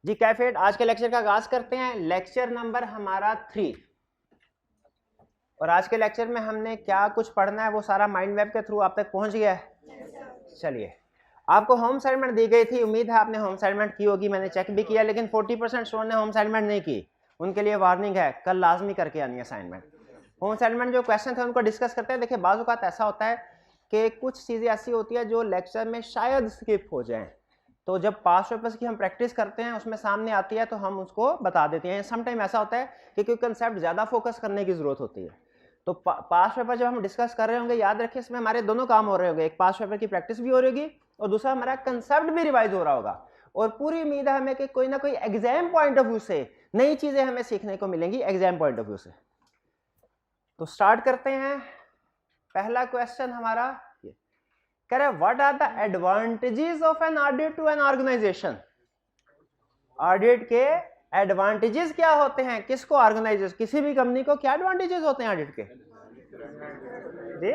जी कैफेट, आज के लेक्चर का आगाज करते हैं। लेक्चर नंबर हमारा 3 और आज के लेक्चर में हमने क्या कुछ पढ़ना है वो सारा माइंड मैप के थ्रू आप तक पहुंच गया है। चलिए, आपको होम असाइनमेंट दी गई थी, उम्मीद है आपने होम असाइनमेंट की होगी। मैंने चेक भी किया, लेकिन 40% स्टूडेंट ने होम असाइनमेंट नहीं की। उनके लिए वार्निंग है, कल लाजमी करके आनी है असाइनमेंट। होम असाइनमेंट जो क्वेश्चन थे उनको डिस्कस करते हैं। देखिए, बाज़ औक़ात ऐसा होता है कि कुछ चीज़ें ऐसी होती है जो लेक्चर में शायद स्किप हो जाएं, तो जब पास्ट पेपर्स की हम प्रैक्टिस करते हैं उसमें सामने आती है तो हम उसको बता देते हैं। सम टाइम ऐसा होता है कि कोई कंसेप्ट ज़्यादा फोकस करने की ज़रूरत होती है, तो पास्ट पेपर जब हम डिस्कस कर रहे होंगे, याद रखिए इसमें हमारे दोनों काम हो रहे होंगे। एक पास्ट पेपर की प्रैक्टिस भी हो रही होगी और दूसरा हमारा कंसेप्ट भी रिवाइज हो रहा होगा। और पूरी उम्मीद है हमें कि कोई ना कोई एग्जाम पॉइंट ऑफ व्यू से नई चीज़ें हमें सीखने को मिलेंगी एग्जाम पॉइंट ऑफ व्यू से। तो स्टार्ट करते हैं। पहला क्वेश्चन हमारा कह रहे, what are the advantages of an audit to an organisation. Audit के एडवांटेजेस क्या होते हैं, किसको ऑर्गेनाइजेशन, किसी भी कंपनी को क्या एडवांटेजेस होते हैं ऑडिट के। जी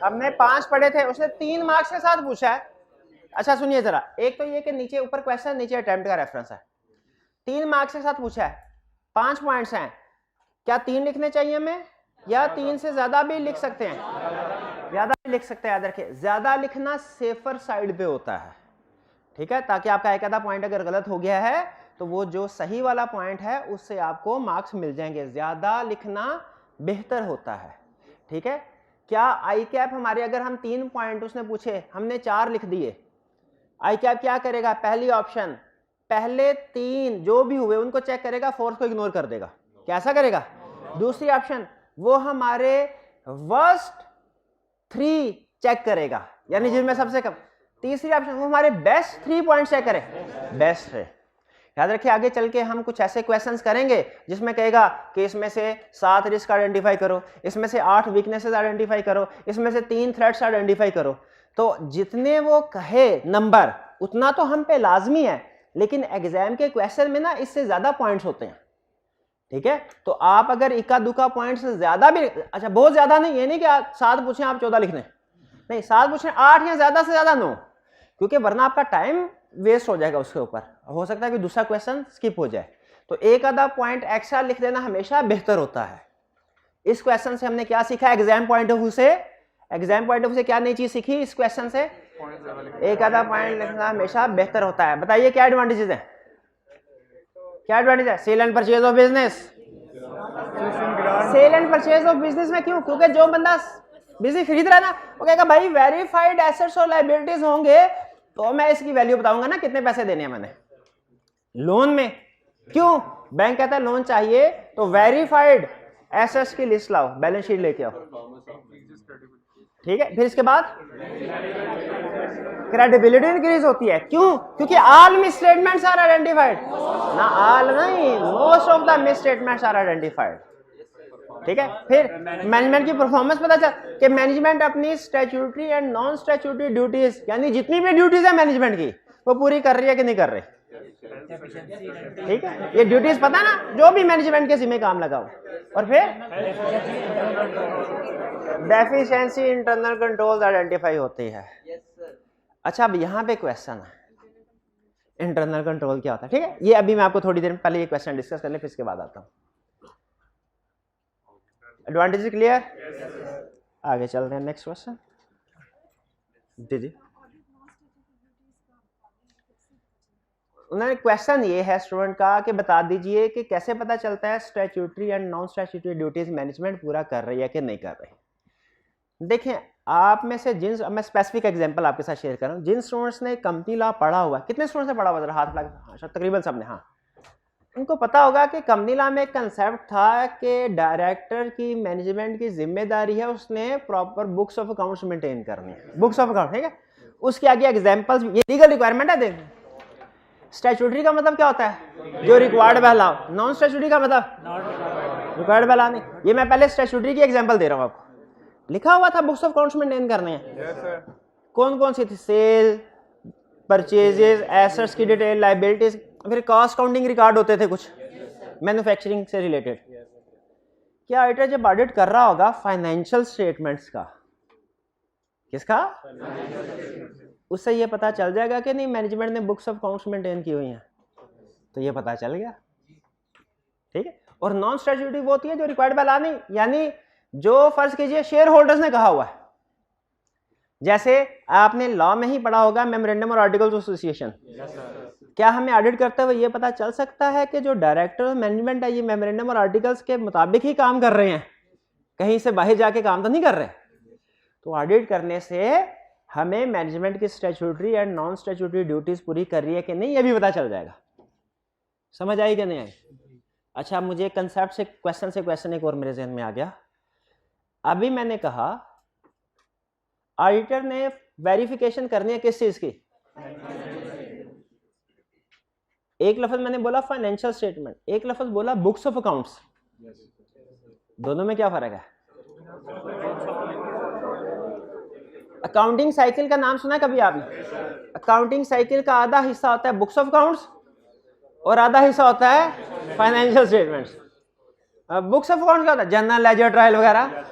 हमने 5 पढ़े थे, उसने 3 मार्क्स के साथ पूछा है। अच्छा सुनिए जरा, एक तो ये कि नीचे ऊपर क्वेश्चन, नीचे अटेम्प्ट का रेफरेंस है। 3 मार्क्स के साथ पूछा है, 5 पॉइंट्स हैं। क्या 3 लिखने चाहिए हमें या 3 से ज्यादा भी लिख सकते हैं? ज्यादा भी लिख सकते हैं। याद रखिए, ज्यादा लिखना सेफर साइड पे होता है, ठीक है, ताकि आपका एक आधा पॉइंट अगर गलत हो गया है तो वो जो सही वाला पॉइंट है उससे आपको मार्क्स मिल जाएंगे। ज्यादा लिखना बेहतर होता है, ठीक है। क्या आई कैप हमारे, अगर हम 3 पॉइंट उसने पूछे, हमने 4 लिख दिए, आई कैप क्या करेगा? पहली ऑप्शन, पहले 3 जो भी हुए उनको चेक करेगा, फोर्थ को इग्नोर कर देगा। कैसा करेगा? दूसरी ऑप्शन, वो हमारे वर्स्ट 3 चेक करेगा, यानी जिनमें सबसे कम। तीसरी ऑप्शन, वो हमारे बेस्ट 3 पॉइंट चेक करे, बेस्ट है। याद रखिए, आगे चल के हम कुछ ऐसे क्वेश्चंस करेंगे जिसमें कहेगा कि इसमें से 7 रिस्क आइडेंटिफाई करो, इसमें से 8 वीकनेसेस आइडेंटिफाई करो, इसमें से 3 थ्रेट्स आइडेंटिफाई करो। तो जितने वो कहे नंबर उतना तो हम पे लाजमी है, लेकिन एग्जाम के क्वेश्चन में ना इससे ज्यादा पॉइंट्स होते हैं, ठीक है। तो आप अगर इक्का दुक्का पॉइंट से ज्यादा भी, अच्छा बहुत ज्यादा नहीं, ये नहीं कि 7 पूछे आप 14 लिखने, नहीं 7 पूछे 8 या ज्यादा से ज्यादा 9, क्योंकि वरना आपका टाइम वेस्ट हो जाएगा। उसके ऊपर हो सकता है कि दूसरा क्वेश्चन स्किप हो जाए, तो एक आधा पॉइंट एक्स्ट्रा लिख देना हमेशा बेहतर होता है। इस क्वेश्चन से हमने क्या सीखा एग्जाम पॉइंट ऑफ व्यू से? एग्जाम पॉइंट ऑफ व्यू से क्या नई चीज सीखी इस क्वेश्चन से? एक आधा पॉइंट लिखना हमेशा बेहतर होता है। बताइए क्या एडवांटेजेस है, क्या एडवांटेज है? Sale and purchase of business. Sale and purchase of business में क्यों? क्योंकि जो बंदा बिजनेस खरीद रहा है ना, वो कहेगा भाई वेरीफाइड एसेट्स और लायबिलिटीज होंगे तो मैं इसकी वैल्यू बताऊंगा ना, कितने पैसे देने हैं मैंने। लोन में क्यों? बैंक कहता है लोन चाहिए तो वेरीफाइड एसेट्स की लिस्ट लाओ, बैलेंस शीट लेके आओ, ठीक है। फिर इसके बाद क्रेडिबिलिटी इंक्रीज होती है। क्यों? क्योंकि ऑल मिसस्टेटमेंट्स आर आइडेंटिफाइड ना, ऑल नहीं, most of the misstatements are identified, ठीक है। फिर मैनेजमेंट की परफॉर्मेंस पता चल कि मैनेजमेंट अपनी statutory and non statutory duties, यानी जितनी भी ड्यूटीज है मैनेजमेंट की, वो पूरी कर रही है कि नहीं कर रही, ठीक है। ये ड्यूटीज पता ना, जो भी मैनेजमेंट के जिम्मे काम लगाओ। और फिर डेफिशिएंसी इंटरनल कंट्रोल्स आइडेंटिफाई होती है। अच्छा, अब यहाँ पे क्वेश्चन है इंटरनल कंट्रोल क्या होता है, ठीक है। ये अभी मैं आपको थोड़ी देर पहले ये क्वेश्चन डिस्कस कर ले, फिर इसके बाद आता हूँ। Advantage clear? आगे चलते हैं, नेक्स्ट क्वेश्चन। जी उन्होंने क्वेश्चन ये है स्टूडेंट का कि बता दीजिए कि कैसे पता चलता है statutory and non statutory duties management पूरा कर रही है कि नहीं कर रही। देखिए, आप में से जिन, मैं स्पेसिफिक एग्जांपल आपके साथ शेयर कर रहा हूँ, जिन स्टूडेंट्स ने कंपनी लॉ पढ़ा हुआ, कितने स्टूडेंट्स ने पढ़ा हुआ, हाथ लगा, तकरीबन सबने, हाँ, उनको पता होगा कि कंपनी लॉ में एक कंसेप्ट था कि डायरेक्टर की मैनेजमेंट की जिम्मेदारी है, उसने proper books of accounts maintain करनी है, बुक्स ऑफ अकाउंट, ठीक है। उसके आगे एग्जांपल्स, ये लीगल रिक्वायरमेंट है। देख, स्टैट्यूटरी का मतलब क्या होता है? जो रिक्वायर्ड बहलाओ। नॉन स्टैट्यूटरी का मतलब रिक्वायर्ड बहला नहीं। ये मैं पहले स्टैट्यूटरी की एग्जांपल दे रहा हूँ आपको। लिखा हुआ था बुक्स ऑफ अकाउंट्स मेंटेन करने हैं। कौन कौन सी थी? सेल, परचेजेस, एसेट्स की डिटेल, लायबिलिटीज, फिर कॉस्ट काउंटिंग रिकॉर्ड होते थे कुछ मैन्युफैक्चरिंग से रिलेटेड। क्या ऑडिटर जब ऑडिट कर रहा होगा फाइनेंशियल स्टेटमेंट्स का, किसका? उससे ये पता चल जाएगा कि नहीं मैनेजमेंट ने बुक्स ऑफ अकाउंट्स मेंटेन की हुई हैं, तो ये पता चल गया, ठीक है। और नॉन स्टैट्यूटरी वो होती है जो रिक्वायर्ड बाय लॉ नहीं, यानी जो फर्ज कीजिए शेयर होल्डर्स ने कहा हुआ है, जैसे आपने लॉ में ही पढ़ा होगा मेमोरेंडम और आर्टिकल्स ऑफ एसोसिएशन। क्या हमें ऑडिट करते हुए ये पता चल सकता है कि जो डायरेक्टर ऑफ मैनेजमेंट है ये मेमोरेंडम और आर्टिकल्स के मुताबिक ही काम कर रहे हैं, कहीं से बाहर जाके काम तो नहीं कर रहे? तो ऑडिट करने से हमें मैनेजमेंट की statutory and non statutory duties पूरी कर रही है कि नहीं, ये भी पता चल जाएगा। समझ आई कि नहीं आई? अच्छा, मुझे कंसेप्ट से क्वेश्चन एक और मेरे जहन में आ गया। अभी मैंने कहा ऑडिटर ने वेरिफिकेशन करनी है किस चीज की? एक लफ्ज मैंने बोला फाइनेंशियल स्टेटमेंट, एक लफ्ज बोला बुक्स ऑफ अकाउंट्स। दोनों में क्या फर्क है? अकाउंटिंग साइकिल का नाम सुना है कभी आपने? अकाउंटिंग साइकिल का आधा हिस्सा होता है बुक्स ऑफ अकाउंट्स और आधा हिस्सा होता है financial statements. Books of accounts क्या होता है? जनरल लेजर ट्रायल वगैरह,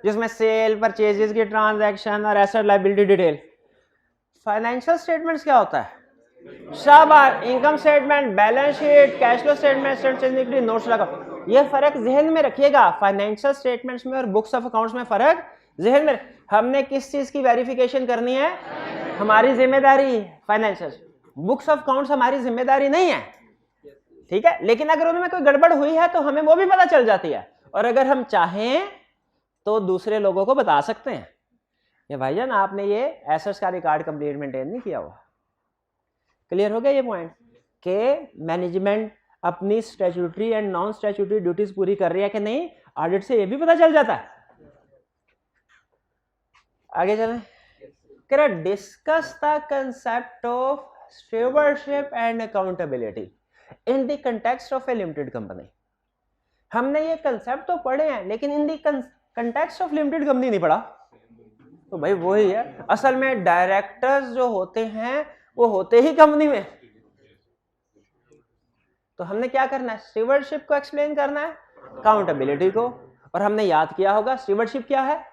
जिसमें सेल परचेजेस की ट्रांजैक्शन और asset liability detail. Financial statements क्या होता है? शाबाश, income statement, balance sheet, cash flow statement, notes लगाओ। ये फर्क जहन में रखिएगा, फाइनेंशियल स्टेटमेंट्स में और बुक्स ऑफ अकाउंट्स में फर्क जहन में। हमने किस चीज की वेरिफिकेशन करनी है? हमारी जिम्मेदारी फाइनेंशियल, बुक्स ऑफ अकाउंट्स हमारी जिम्मेदारी नहीं है, ठीक है। लेकिन अगर उनमें कोई गड़बड़ हुई है तो हमें वो भी पता चल जाती है, और अगर हम चाहें तो दूसरे लोगों को बता सकते हैं ये भाईजान आपने ये एसेट्स का रिकॉर्ड कंप्लीट मेंटेन नहीं किया हुआ। क्लियर हो गया ये पॉइंट कि मैनेजमेंट अपनी statutory and non statutory duties पूरी कर रही है कि नहीं, ऑडिट से ये भी पता चल जाता है। आगे चलें। कह रहा discuss the concept of stewardship and accountability in the context of A limited company. हमने ये कंसेप्ट तो पढ़े हैं, लेकिन in the context of limited company नहीं पढ़ा। तो भाई वही है, असल में डायरेक्टर्स जो होते हैं वो होते ही कंपनी में। तो हमने क्या करना है? स्टीवर्डशिप को एक्सप्लेन करना है, अकाउंटेबिलिटी को। और हमने याद किया होगा स्टीवर्डशिप क्या है?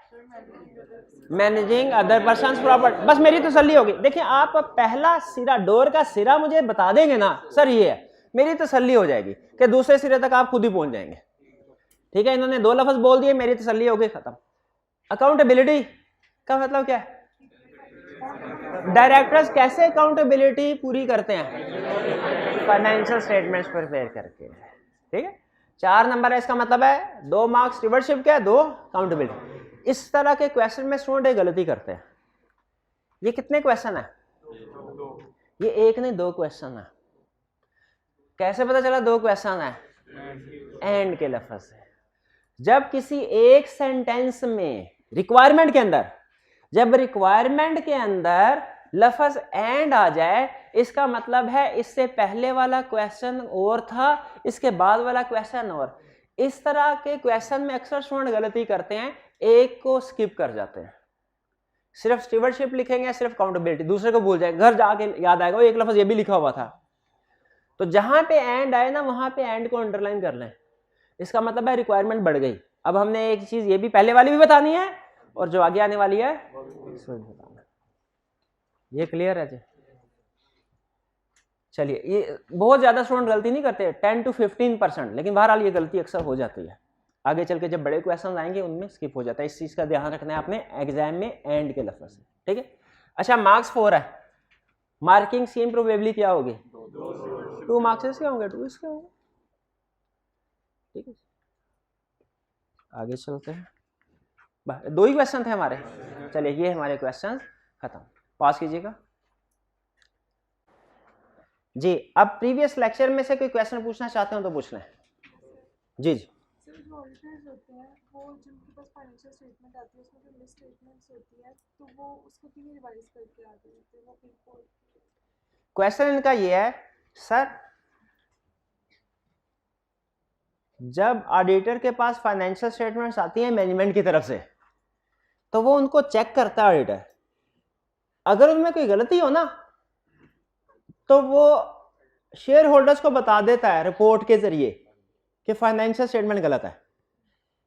Managing other persons property. बस मेरी तसल्ली होगी। देखिए आप पहला सिरा, डोर का सिरा मुझे बता देंगे ना सर ये है, मेरी तसल्ली हो जाएगी कि दूसरे सिरे तक आप खुद ही पहुंच जाएंगे, ठीक है। इन्होंने दो लफ्ज बोल दिए, मेरी तसल्ली हो गई, खत्म। अकाउंटेबिलिटी का मतलब क्या है? डायरेक्टर्स कैसे अकाउंटेबिलिटी पूरी करते हैं? फाइनेंशियल स्टेटमेंट्स प्रिपेयर करके, ठीक है। 4 नंबर है, इसका मतलब है 2 मार्क्स स्टीवर्डशिप के, 2 अकाउंटेबिलिटी। इस तरह के क्वेश्चन में स्टूडेंट एक गलती करते हैं। ये कितने क्वेश्चन है? ये एक नहीं 2 क्वेश्चन है। कैसे पता चला 2 क्वेश्चन है? एंड के लफ्ज से। जब किसी एक सेंटेंस में रिक्वायरमेंट के अंदर, जब रिक्वायरमेंट के अंदर लफ्ज एंड आ जाए, इसका मतलब है इससे पहले वाला क्वेश्चन और था, इसके बाद वाला क्वेश्चन और। इस तरह के क्वेश्चन में अक्सर स्टूडेंट गलती करते हैं, एक को स्किप कर जाते हैं। सिर्फ स्टीवर्डशिप लिखेंगे, सिर्फ अकाउंटेबिलिटी, दूसरे को भूल जाएंगे, घर जाके याद आएगा एक लफ्ज ये भी लिखा हुआ था। तो जहां पे एंड आए ना, वहां पे एंड को अंडरलाइन कर लें, इसका मतलब है रिक्वायरमेंट बढ़ गई। अब हमने एक चीज ये भी पहले वाली भी बतानी है और जो आगे आने वाली है इसमें भी बताना। ये क्लियर है जी? चलिए, ये बहुत ज्यादा स्टूडेंट गलती नहीं करते, 10 to 15%, लेकिन बहरहाल ये गलती अक्सर हो जाती है। आगे चल के जब बड़े क्वेश्चन आएंगे उनमें स्किप हो जाता है। इस चीज का ध्यान रखना है आपने एग्जाम में एंड के लफ्ज से, ठीक है। अच्छा, मार्क्स 4 है, मार्किंग स्कीम प्रोबेबली क्या होगी? 2 मार्क्स के होंगे, 2 इसके होंगे, ठीक है। आगे चलते हैं, 2 ही क्वेश्चन थे हमारे। चलिए, ये हमारे क्वेश्चन खत्म, पास कीजिएगा जी। अब प्रीवियस लेक्चर में से कोई क्वेश्चन पूछना चाहते हो तो पूछ लें। जी जी। जो ऑडिटर्स होते हैं वो जिनके पास फाइनेंशियल स्टेटमेंट आती है उसमें जो मिस स्टेटमेंट्स होती है तो वो उसको क्यों रिवाइज करके आते हैं? तो वो रिपोर्ट, क्वेश्चन इनका ये है सर, जब ऑडिटर के पास फाइनेंशियल स्टेटमेंट्स आती हैं मैनेजमेंट की तरफ से, तो वो उनको चेक करता है ऑडिटर। अगर उनमें कोई गलती हो ना, तो वो शेयर होल्डर्स को बता देता है रिपोर्ट के जरिए कि फाइनेंशियल स्टेटमेंट गलत है।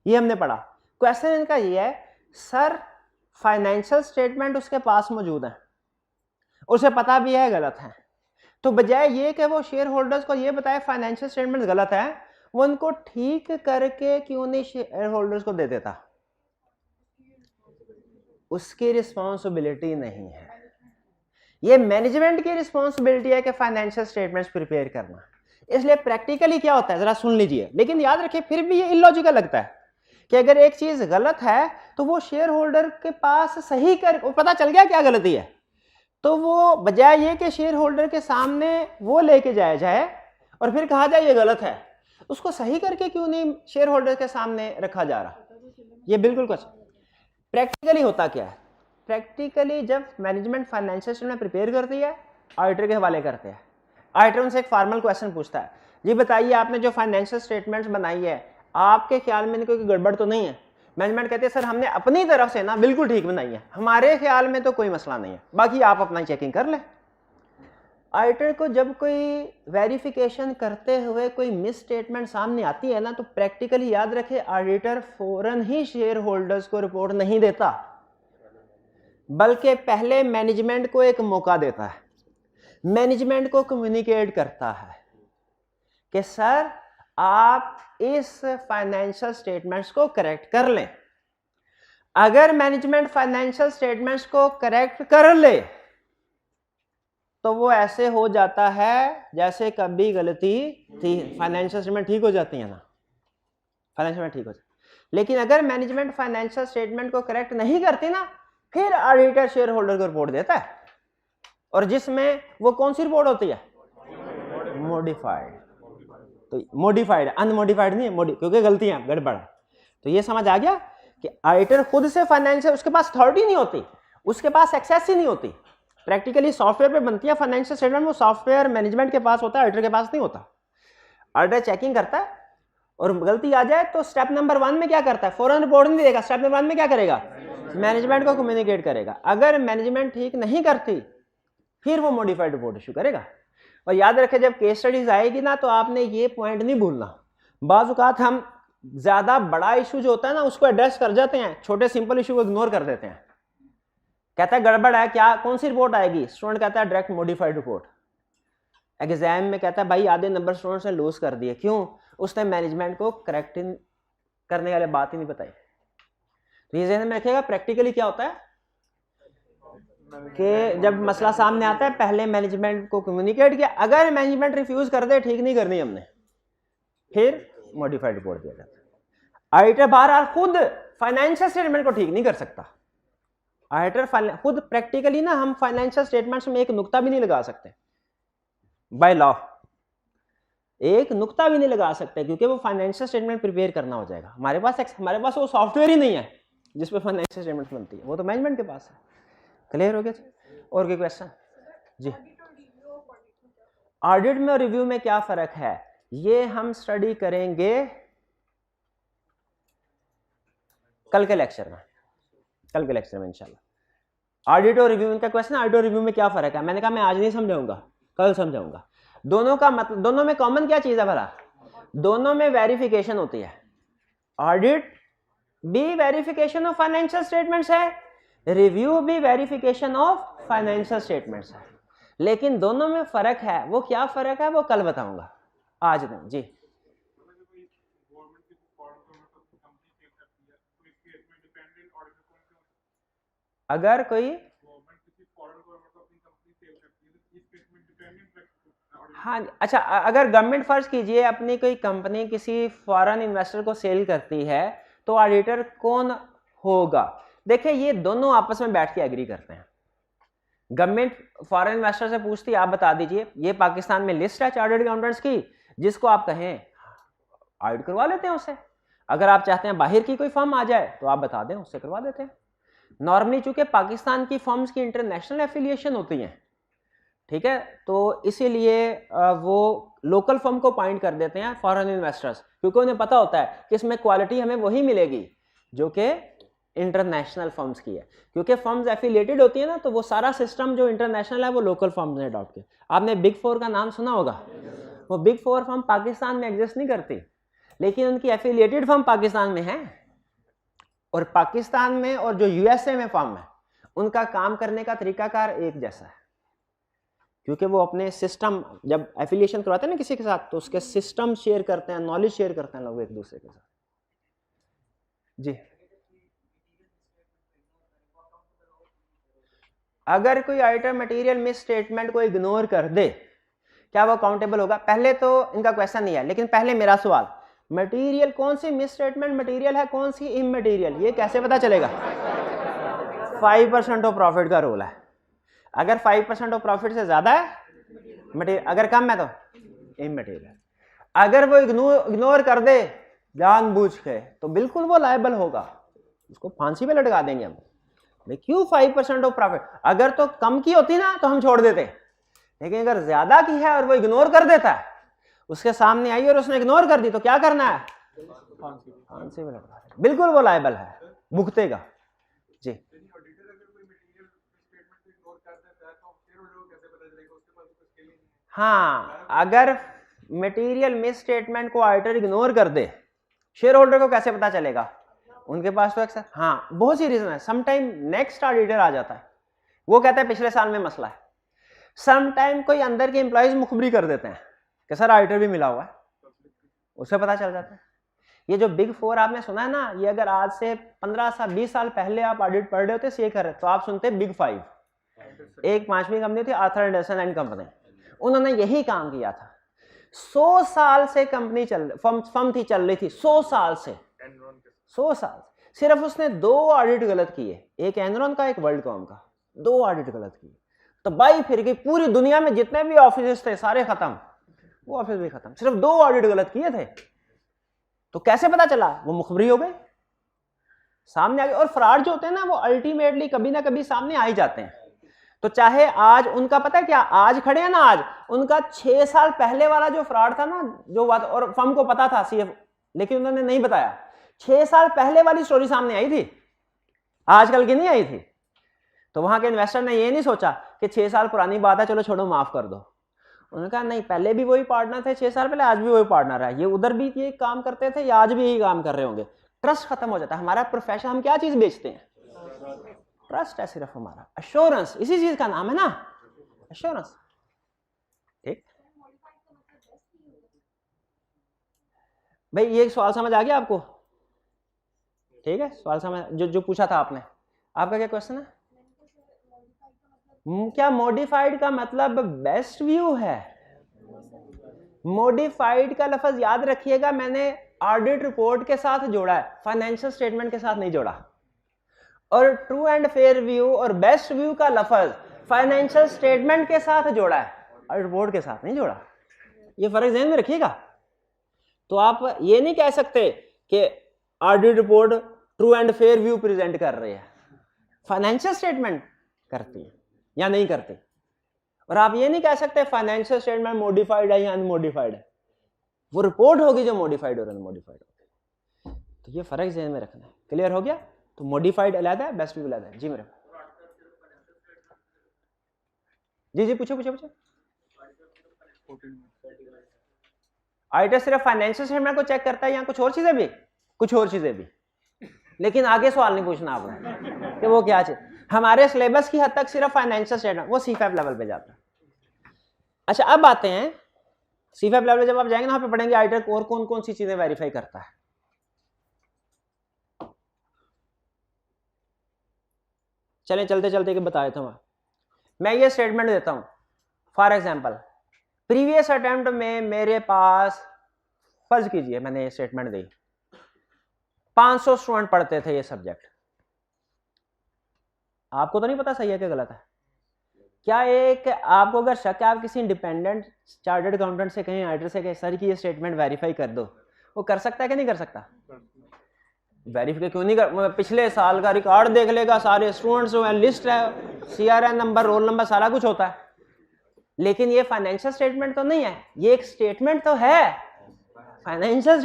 ये हमने पढ़ा। क्वेश्चन इनका ये है सर, फाइनेंशियल स्टेटमेंट उसके पास मौजूद है, उसे पता भी है गलत है, तो बजाय ये कि वो शेयर होल्डर्स को ये बताए फाइनेंशियल स्टेटमेंट गलत है, वो उनको ठीक करके क्यों नहीं शेयर होल्डर्स को दे देता? उसकी रिस्पॉन्सिबिलिटी नहीं है, ये मैनेजमेंट की रिस्पॉन्सिबिलिटी है कि फाइनेंशियल स्टेटमेंट्स प्रिपेयर करना। इसलिए प्रैक्टिकली क्या होता है जरा सुन लीजिए, लेकिन याद रखिए फिर भी ये इलॉजिकल लगता है कि अगर एक चीज गलत है तो वो शेयर होल्डर के पास सही कर, पता चल गया क्या गलती है, तो वो बजाय ये कि शेयर होल्डर के सामने वो लेके जाया जाए और फिर कहा जाए ये गलत है, उसको सही करके क्यों नहीं शेयर होल्डर के सामने रखा जा रहा? ये बिल्कुल कुछ प्रैक्टिकली होता क्या है, प्रैक्टिकली जब मैनेजमेंट फाइनेंशियल स्टेटमेंट प्रिपेयर करती है ऑडिटर के हवाले करते हैं, ऑडिटर उनसे एक फॉर्मल क्वेश्चन पूछता है, जी बताइए आपने जो फाइनेंशियल स्टेटमेंट्स बनाई है आपके ख्याल में कोई गड़बड़ तो नहीं है? मैनेजमेंट कहते हैं सर हमने अपनी तरफ से ना बिल्कुल ठीक बनाई है, हमारे ख्याल में तो कोई मसला नहीं है, बाकी आप अपना चेकिंग कर लें। ऑडिटर को जब कोई वेरिफिकेशन करते हुए कोई मिस स्टेटमेंट सामने आती है ना, तो प्रैक्टिकली याद रखें ऑडिटर फौरन ही शेयर होल्डर्स को रिपोर्ट नहीं देता, बल्कि पहले मैनेजमेंट को एक मौका देता है, मैनेजमेंट को कम्युनिकेट करता है कि सर आप इस फाइनेंशियल स्टेटमेंट्स को करेक्ट कर लें। अगर मैनेजमेंट फाइनेंशियल स्टेटमेंट्स को करेक्ट कर ले तो वो ऐसे हो जाता है जैसे कभी गलती थी, फाइनेंशियल स्टेटमेंट ठीक हो जाती है ना, फाइनेंशियल ठीक हो जाती। लेकिन अगर मैनेजमेंट फाइनेंशियल स्टेटमेंट को करेक्ट नहीं करती ना, फिर ऑडिटर शेयर होल्डर को रिपोर्ट देता है, और जिसमें वो कौन सी रिपोर्ट होती है? मॉडिफाइड। तो मॉडिफाइड, अनमॉडिफाइड नहीं है, क्योंकि गलतियां गड़बड़ है। तो ये समझ आ गया कि ऑडिटर खुद से फाइनेंशियल, उसके पास अथॉरिटी नहीं होती, उसके पास एक्सेस ही नहीं होती। प्रैक्टिकली सॉफ्टवेयर पे बनती है फाइनेंशियल स्टेटमेंट, वो सॉफ्टवेयर मैनेजमेंट के पास होता है, ऑडिटर के पास नहीं होता। ऑडिटर चेकिंग करता है और गलती आ जाए तो स्टेप नंबर 1 में क्या करता है? फौरन रिपोर्ट नहीं देगा, स्टेप नंबर 1 में क्या करेगा? मैनेजमेंट को कम्युनिकेट करेगा। अगर मैनेजमेंट ठीक नहीं करती फिर वो मॉडिफाइड रिपोर्ट इशू करेगा। और याद रखें जब केस स्टडीज आएगी ना, तो आपने ये पॉइंट नहीं भूलना। बाज़ औक़ात हम ज्यादा बड़ा इशू जो होता है ना उसको एड्रेस कर जाते हैं, छोटे सिंपल इशू को इग्नोर कर देते हैं। कहता है गड़बड़ है, क्या कौन सी रिपोर्ट आएगी? स्टूडेंट कहता है डायरेक्ट मॉडिफाइड रिपोर्ट। एग्जाम में कहता है भाई आधे नंबर स्टूडेंट ने लूज कर दिए, क्यों? उसने मैनेजमेंट को करेक्टिंग करने वाले बात ही नहीं बताई। तो ये ज़हन में रखिएगा, प्रैक्टिकली क्या होता है कि जब मसला सामने आता है पहले मैनेजमेंट को कम्युनिकेट किया, अगर मैनेजमेंट रिफ्यूज कर दे ठीक नहीं करनी हमने, फिर मॉडिफाइड रिपोर्ट दिया जाता है। ऑडिटर बहरहाल खुद फाइनेंशियल स्टेटमेंट को ठीक नहीं कर सकता। ऑडिटर खुद प्रैक्टिकली ना, हम फाइनेंशियल स्टेटमेंट्स में एक नुक्ता भी नहीं लगा सकते बाय लॉ, एक नुक्ता भी नहीं लगा सकते, क्योंकि वो फाइनेंशियल स्टेटमेंट प्रिपेयर करना हो जाएगा। हमारे पास वो सॉफ्टवेयर ही नहीं है जिस पे फाइनेंशियल स्टेटमेंट बनती है, वो तो मैनेजमेंट के पास है। क्लियर हो गया? और कोई क्वेश्चन? जी, ऑडिट में और रिव्यू में क्या फर्क है, ये हम स्टडी करेंगे कल के लेक्चर में, इंशाल्लाह। ऑडिट और रिव्यू, इनका क्वेश्चन ऑडिट और रिव्यू में क्या फर्क है, मैंने कहा मैं आज नहीं समझाऊंगा, कल समझाऊंगा। दोनों का मतलब, दोनों में कॉमन क्या चीज है भला? दोनों में वेरिफिकेशन होती है। ऑडिट भी वेरिफिकेशन ऑफ फाइनेंशियल स्टेटमेंट्स है, रिव्यू भी वेरिफिकेशन ऑफ फाइनेंशियल स्टेटमेंट्स है, लेकिन दोनों में फर्क है। वो क्या फर्क है वो कल बताऊंगा, आज नहीं। जी, अगर कोई, हाँ अच्छा, अगर गवर्नमेंट फर्ज कीजिए अपनी कोई कंपनी किसी फॉरेन इन्वेस्टर को सेल करती है, तो ऑडिटर कौन होगा? देखिए ये दोनों आपस में बैठ के एग्री करते हैं। गवर्नमेंट फॉरेन इन्वेस्टर से पूछती है आप बता दीजिए ये पाकिस्तान में लिस्ट है चार्टर्ड अकाउंटेंट्स की, जिसको आप कहें ऑडिट करवा लेते हैं उससे। अगर आप चाहते हैं बाहर की कोई फर्म आ जाए तो आप बता दें, उससे करवा देते हैं। नॉर्मली चूंकि पाकिस्तान की फर्म्स की इंटरनेशनल एफिलिएशन होती हैं, ठीक है, तो इसीलिए वो लोकल फर्म को पॉइंट कर देते हैं फॉरेन इन्वेस्टर्स, क्योंकि उन्हें पता होता है कि इसमें क्वालिटी हमें वही मिलेगी जो कि इंटरनेशनल फर्म्स की है। क्योंकि फर्म्स एफिलिएटेड होती है ना, तो वो सारा सिस्टम जो इंटरनेशनल है वो लोकल फर्म्स ने अडॉप्ट किया। आपने बिग 4 का नाम सुना होगा, वो बिग 4 फर्म पाकिस्तान में एग्जिस्ट नहीं करती, लेकिन उनकी एफिलिएटेड फर्म पाकिस्तान में है, और पाकिस्तान में और जो यूएसए में फर्म है उनका काम करने का तरीकाकार एक जैसा है। क्योंकि वो अपने सिस्टम, जब एफिलिएशन करवाते हैं ना किसी के साथ, तो उसके सिस्टम शेयर करते हैं, नॉलेज शेयर करते हैं लोग एक दूसरे के साथ। जी, अगर कोई आइटम मटेरियल मिस स्टेटमेंट को इग्नोर कर दे, क्या वो काउंटेबल होगा? पहले तो इनका क्वेश्चन नहीं है, लेकिन पहले मेरा सवाल, मटेरियल कौन सी मिस स्टेटमेंट मटेरियल है, कौन सी इमटेरियल, ये कैसे पता चलेगा? 5% ऑफ प्रॉफिट का रोल है। अगर 5% ऑफ प्रॉफिट से ज्यादा है मटेरियल, अगर कम है तो इमटेरियल। अगर वो इग्नोर कर दे जानबूझ के, तो बिल्कुल वो लायबल होगा, उसको फांसी पे लटका देंगे हम। भाई क्यों 5% ऑफ प्रॉफिट? अगर तो कम की होती ना तो हम छोड़ देते, लेकिन अगर ज्यादा की है और वो इग्नोर कर देता है, उसके सामने आई और उसने इग्नोर कर दी, तो क्या करना है? फांसी पे लटका दें। बिल्कुल वो लायबल है, भुगतेगा। जी, हाँ, अगर मटेरियल मिस स्टेटमेंट को ऑडिटर इग्नोर कर दे, शेयर होल्डर को कैसे पता चलेगा? उनके पास तो अक्सर, हाँ, बहुत सी रीजन है। समटाइम नेक्स्ट ऑडिटर आ जाता है, वो कहता है पिछले साल में मसला है। समटाइम कोई अंदर के एम्प्लॉइज मुखबरी कर देते हैं कि सर ऑडिटर भी मिला हुआ है, उससे पता चल जाता है। ये जो बिग 4 आपने सुना है ना, ये अगर आज से 15 साल 20 साल पहले आप ऑडिट पढ़ रहे होते सीए कर रहे, तो आप सुनते बिग 5। एक 5वीं कंपनी थी आर्थर एंडरसन एंड कंपनी, उन्होंने यही काम किया था। 100 साल से कंपनी फर्म थी, चल रही थी 100 साल से, 100 साल। सिर्फ उसने 2 ऑडिट गलत किए, एक एनरॉन का, एक वर्ल्डकॉम का, 2 ऑडिट गलत किए, तो बाई फिर गई पूरी दुनिया में जितने भी ऑफिस थे सारे खत्म, वो ऑफिस भी खत्म, सिर्फ 2 ऑडिट गलत किए थे। तो कैसे पता चला? वो मुखबरी हो गई, सामने आ गए। और फ्रॉड जो होते हैं ना, वो अल्टीमेटली कभी ना कभी सामने आ ही जाते हैं। तो चाहे आज उनका, पता है क्या, आज खड़े हैं ना, आज उनका 6 साल पहले वाला जो फ्रॉड था ना, जो बात, और फर्म को पता था सीएफ, लेकिन उन्होंने नहीं बताया, 6 साल पहले वाली स्टोरी सामने आई थी, आजकल की नहीं आई थी। तो वहां के इन्वेस्टर ने ये नहीं सोचा कि 6 साल पुरानी बात है, चलो छोड़ो माफ कर दो। उन्होंने कहा नहीं, पहले भी वही पार्टनर थे 6 साल पहले, आज भी वही पार्टनर है, ये उधर भी ये काम करते थे, ये आज भी यही काम कर रहे होंगे। ट्रस्ट खत्म हो जाता है। हमारा प्रोफेशन, हम क्या चीज बेचते हैं? ट्रस्ट है सिर्फ हमारा, अश्योरेंस, इसी चीज का नाम है ना, अश्योरेंस। ठीक भाई, ये सवाल समझ आ गया आपको? ठीक है, सवाल समझ, जो पूछा था आपने। आपका क्या क्वेश्चन है? क्या मॉडिफाइड का मतलब बेस्ट व्यू है? मॉडिफाइड का लफ्ज याद रखिएगा, मैंने ऑडिट रिपोर्ट के साथ जोड़ा है, फाइनेंशियल स्टेटमेंट के साथ नहीं जोड़ा। और ट्रू एंड फेयर व्यू और बेस्ट व्यू का लफ्ज फाइनेंशियल स्टेटमेंट के साथ जोड़ा है, ऑडिट रिपोर्ट के साथ नहीं जोड़ा। ये फर्क ध्यान में रखिएगा। तो आप ये नहीं कह सकते कि audit report true and fair view present कर रही है, फाइनेंशियल स्टेटमेंट करती है या नहीं करती। और आप ये नहीं कह सकते फाइनेंशियल स्टेटमेंट मॉडिफाइड है या अनमॉडिफाइड है, वो रिपोर्ट होगी जो मॉडिफाइड और अनमॉडिफाइड होगी। तो ये फर्क ध्यान में रखना है। क्लियर हो गया? तो मॉडिफाइड अलग है, बेस्ट व्यू अलग है। जी मेरे, जी पूछो पूछो पूछो। ऑडिटर सिर्फ फाइनेंशियल स्टेटमेंट को चेक करता है या कुछ और चीजें भी? कुछ और चीजें भी, लेकिन आगे सवाल नहीं पूछना आपने कि वो क्या चीज। हमारे सिलेबस की हद तक सिर्फ फाइनेंशियल स्टेटमेंट, वो C5 लेवल पे जाता है। अच्छा, अब आते हैं C5 लेवल पे, जब आप जाएंगे ना, वहां पे पढ़ेंगे ऑडिटर और कौन कौन सी चीजें वेरीफाई करता है। चलें चलते चलते कि बता देता हूं मैं ये स्टेटमेंट देता हूं। फॉर एग्जांपल, प्रीवियस अटेम्प्ट में मेरे पास, फर्ज कीजिए मैंने ये स्टेटमेंट दी, 500 स्टूडेंट पढ़ते थे ये सब्जेक्ट। आपको तो नहीं पता सही है कि गलत है। क्या एक आपको अगर शक है, आप किसी इंडिपेंडेंट चार्टर्ड अकाउंटेंट से कहें, ऑडिटर से कहें, सर की ये स्टेटमेंट वेरीफाई कर दो, वो कर सकता है कि नहीं कर सकता? वेरीफाई क्यों नहीं कर? पिछले साल का रिकॉर्ड देख लेगा, सारे स्टूडेंट्स जो है, लिस्ट है, CRN नंबर, रोल नंबर, सारा कुछ होता है। लेकिन ये फाइनेंशियल स्टेटमेंट तो नहीं है, ये एक स्टेटमेंट तो है, फाइनेंशियल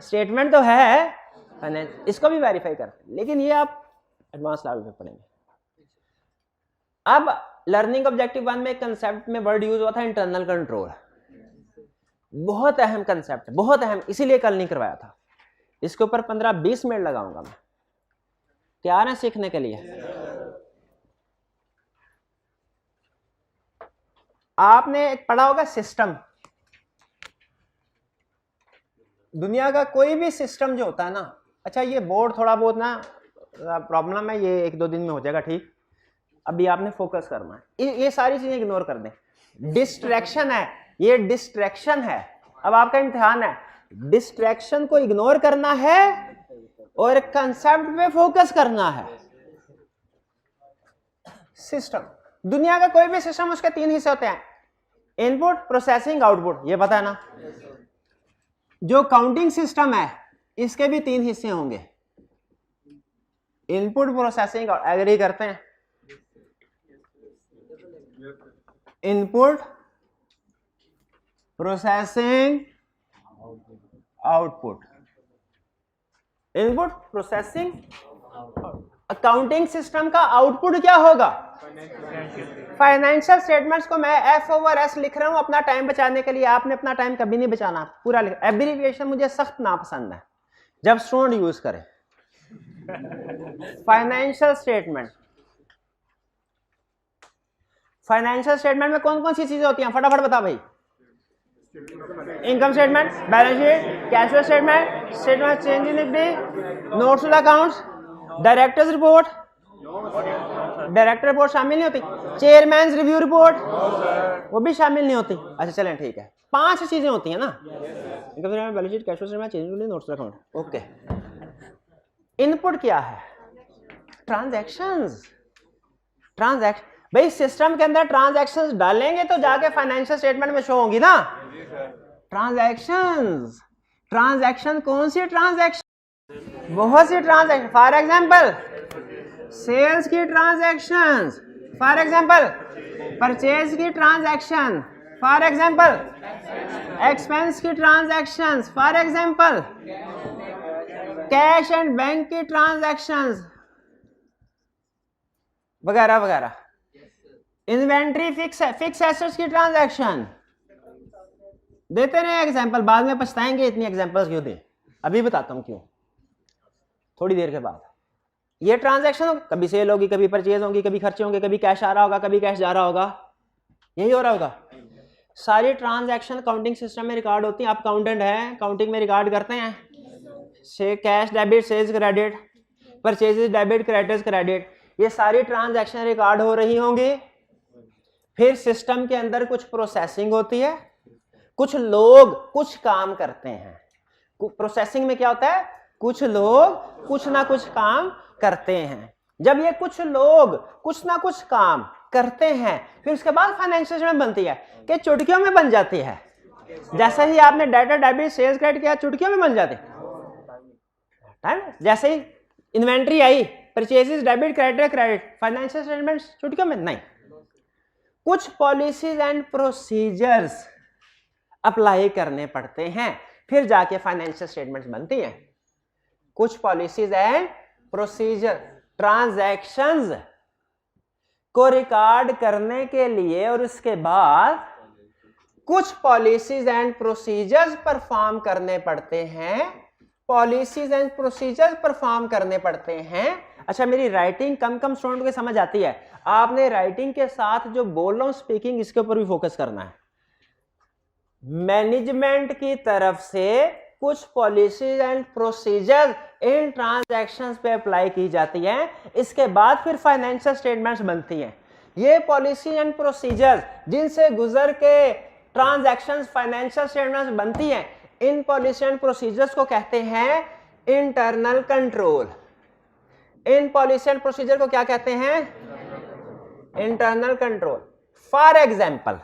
स्टेटमेंट तो है, फाइनेंस, इसको भी वेरीफाई करते हैं, लेकिन ये आप एडवांस लेवल पे पढ़ेंगे। अब लर्निंग ऑब्जेक्टिव 1 में कंसेप्ट में वर्ड यूज हुआ था इंटरनल कंट्रोल। बहुत अहम कंसेप्ट, बहुत अहम, इसीलिए कल नहीं करवाया था। इसके ऊपर 15-20 मिनट लगाऊंगा मैं। तैयार हैं सीखने के लिए? आपने एक पढ़ा होगा सिस्टम, दुनिया का कोई भी सिस्टम जो होता है ना, अच्छा ये बोर्ड थोड़ा बहुत ना प्रॉब्लम है, ये 1-2 दिन में हो जाएगा ठीक, अभी आपने फोकस करना है, ये सारी चीजें इग्नोर कर दें। डिस्ट्रैक्शन है, ये डिस्ट्रैक्शन है। अब आपका इम्तिहान है, डिस्ट्रैक्शन को इग्नोर करना है और कंसेप्ट पे फोकस करना है। सिस्टम, दुनिया का कोई भी सिस्टम, उसके 3 हिस्से होते हैं, इनपुट, प्रोसेसिंग, आउटपुट, ये पता है ना। जो काउंटिंग सिस्टम है इसके भी 3 हिस्से होंगे, इनपुट, प्रोसेसिंग, एग्री करते हैं? Input, processing, output, input, processing. Accounting system का आउटपुट क्या होगा? फाइनेंशियल स्टेटमेंट्स को मैं F/S लिख रहा हूं अपना टाइम बचाने के लिए, आपने अपना टाइम कभी नहीं बचाना, पूरा लिख। एब्रिविएशन मुझे सख्त नापसंद है जब स्टूडेंट यूज करे। फाइनेंशियल स्टेटमेंट, फाइनेंशियल स्टेटमेंट में कौन कौन सी चीजें होती हैं, फटाफट बता भाई। Income statement, balance sheet, cash flow statement, statement change in equity, notes to the accounts, directors report, director report शामिल नहीं होती, चेयरमैन रिव्यू रिपोर्ट वो भी शामिल नहीं होती। अच्छा चलें ठीक है, 5 चीजें होती हैं ना, income statement, balance sheet, cash flow statement, change in equity, notes to the account. Okay, input क्या है? ट्रांजैक्शंस। ट्रांजैक्शन भाई, सिस्टम के अंदर ट्रांजैक्शंस डालेंगे तो जाके फाइनेंशियल स्टेटमेंट में शो होंगी ना। ट्रांजैक्शंस, ट्रांजैक्शन कौन सी ट्रांजैक्शन? बहुत सी ट्रांजैक्शन। फॉर एग्जांपल सेल्स की ट्रांजैक्शंस, फॉर एग्जांपल परचेज की ट्रांजैक्शन, फॉर एग्जांपल एक्सपेंस की transactions, for example cash and bank की ट्रांजैक्शंस वगैरह वगैरह। इन्वेंट्री, फिक्स एसेट्स की ट्रांजैक्शन। देते रहे एग्जांपल, बाद में पछताएंगे इतनी एग्जांपल्स क्यों दे, अभी बताता हूं क्यों, थोड़ी देर के बाद। ये ट्रांजैक्शन कभी सेल होगी, कभी परचेज होगी, कभी खर्चे होंगे, कभी कैश आ रहा होगा, कभी कैश जा रहा होगा, यही हो रहा होगा। सारी ट्रांजैक्शन काउंटिंग सिस्टम में रिकॉर्ड होती हैं। आप अकाउंटेंट हैं, काउंटिंग में रिकॉर्ड करते हैं, से cash debit, sales credit, purchases debit, credits credit, ये सारी ट्रांजैक्शन रिकॉर्ड हो रही होंगी। फिर सिस्टम के अंदर कुछ प्रोसेसिंग होती है, कुछ लोग कुछ काम करते हैं। प्रोसेसिंग में क्या होता है? कुछ लोग कुछ ना कुछ काम करते हैं। जब ये कुछ लोग कुछ ना कुछ काम करते हैं, फिर उसके बाद फाइनेंशियल स्टेटमेंट बनती है कि चुटकियों में बन जाती है। जैसे ही आपने डेटा डेबिट सेल्स क्रेडिट किया, चुटकियों में बन जाते हैं। जैसे ही इन्वेंट्री आई, purchases debit, credit credit, financial statement चुटकियों में नहीं। कुछ पॉलिसीज एंड प्रोसीजर्स अप्लाई करने पड़ते हैं, फिर जाके फाइनेंशियल स्टेटमेंट्स बनती हैं। कुछ पॉलिसीज एंड प्रोसीजर, ट्रांजैक्शंस को रिकॉर्ड करने के लिए और उसके बाद कुछ पॉलिसीज एंड प्रोसीजर्स परफॉर्म करने पड़ते हैं। पॉलिसीज एंड प्रोसीजर्स परफॉर्म करने पड़ते हैं। अच्छा, मेरी राइटिंग कम कम स्टूडेंट को समझ आती है, आपने राइटिंग के साथ जो बोल रहा हूं स्पीकिंग, इसके ऊपर भी फोकस करना है। मैनेजमेंट की तरफ से कुछ policies and procedures in transactions पे अप्लाई की जाती हैं, इसके बाद फिर फाइनेंशियल स्टेटमेंट्स बनती हैं। ये पॉलिसी एंड प्रोसीजर्स जिनसे गुजर के ट्रांजैक्शंस फाइनेंशियल स्टेटमेंट्स बनती हैं, इन पॉलिसी एंड प्रोसीजर्स को कहते हैं internal control. In policy and procedure को क्या कहते हैं? Internal control. फॉर एग्जाम्पल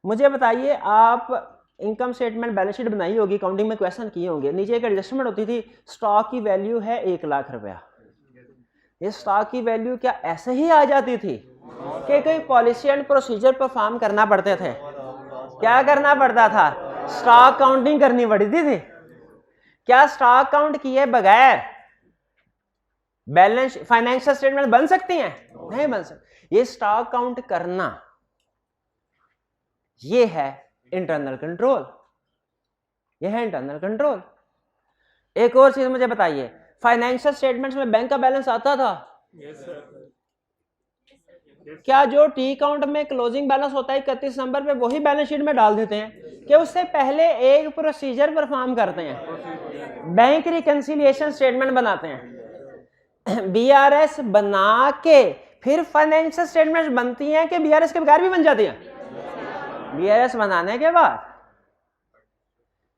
मुझे बताइए, आप इनकम स्टेटमेंट बैलेंस शीट बनाई होगी, काउंटिंग में क्वेश्चन किए होंगे, नीचे एक एडजस्टमेंट होती थी, स्टॉक की वैल्यू है 1 लाख रुपया। ये स्टॉक की वैल्यू क्या ऐसे ही आ जाती थी कि कोई पॉलिसी एंड प्रोसीजर परफॉर्म करना पड़ते थे? क्या करना पड़ता था? स्टॉक काउंटिंग करनी पड़ती थी। क्या स्टॉक काउंट किए बगैर बैलेंस फाइनेंशियल स्टेटमेंट बन सकती हैं? नहीं बन सकती। ये स्टॉक काउंट करना, ये है इंटरनल कंट्रोल। ये है इंटरनल कंट्रोल। एक और चीज मुझे बताइए, फाइनेंशियल स्टेटमेंट्स में बैंक का बैलेंस आता था? क्या जो टी अकाउंट में क्लोजिंग बैलेंस होता है 31 नंबर पे वही बैलेंस शीट में डाल देते हैं कि उससे पहले एक प्रोसीजर परफॉर्म करते हैं, बैंक रिकंसिलिएशन स्टेटमेंट बनाते हैं, बीआरएस बना के फिर फाइनेंशियल स्टेटमेंट्स बनती हैं कि बीआरएस के बगैर भी बन जाती हैं? बीआरएस बनाने के बाद।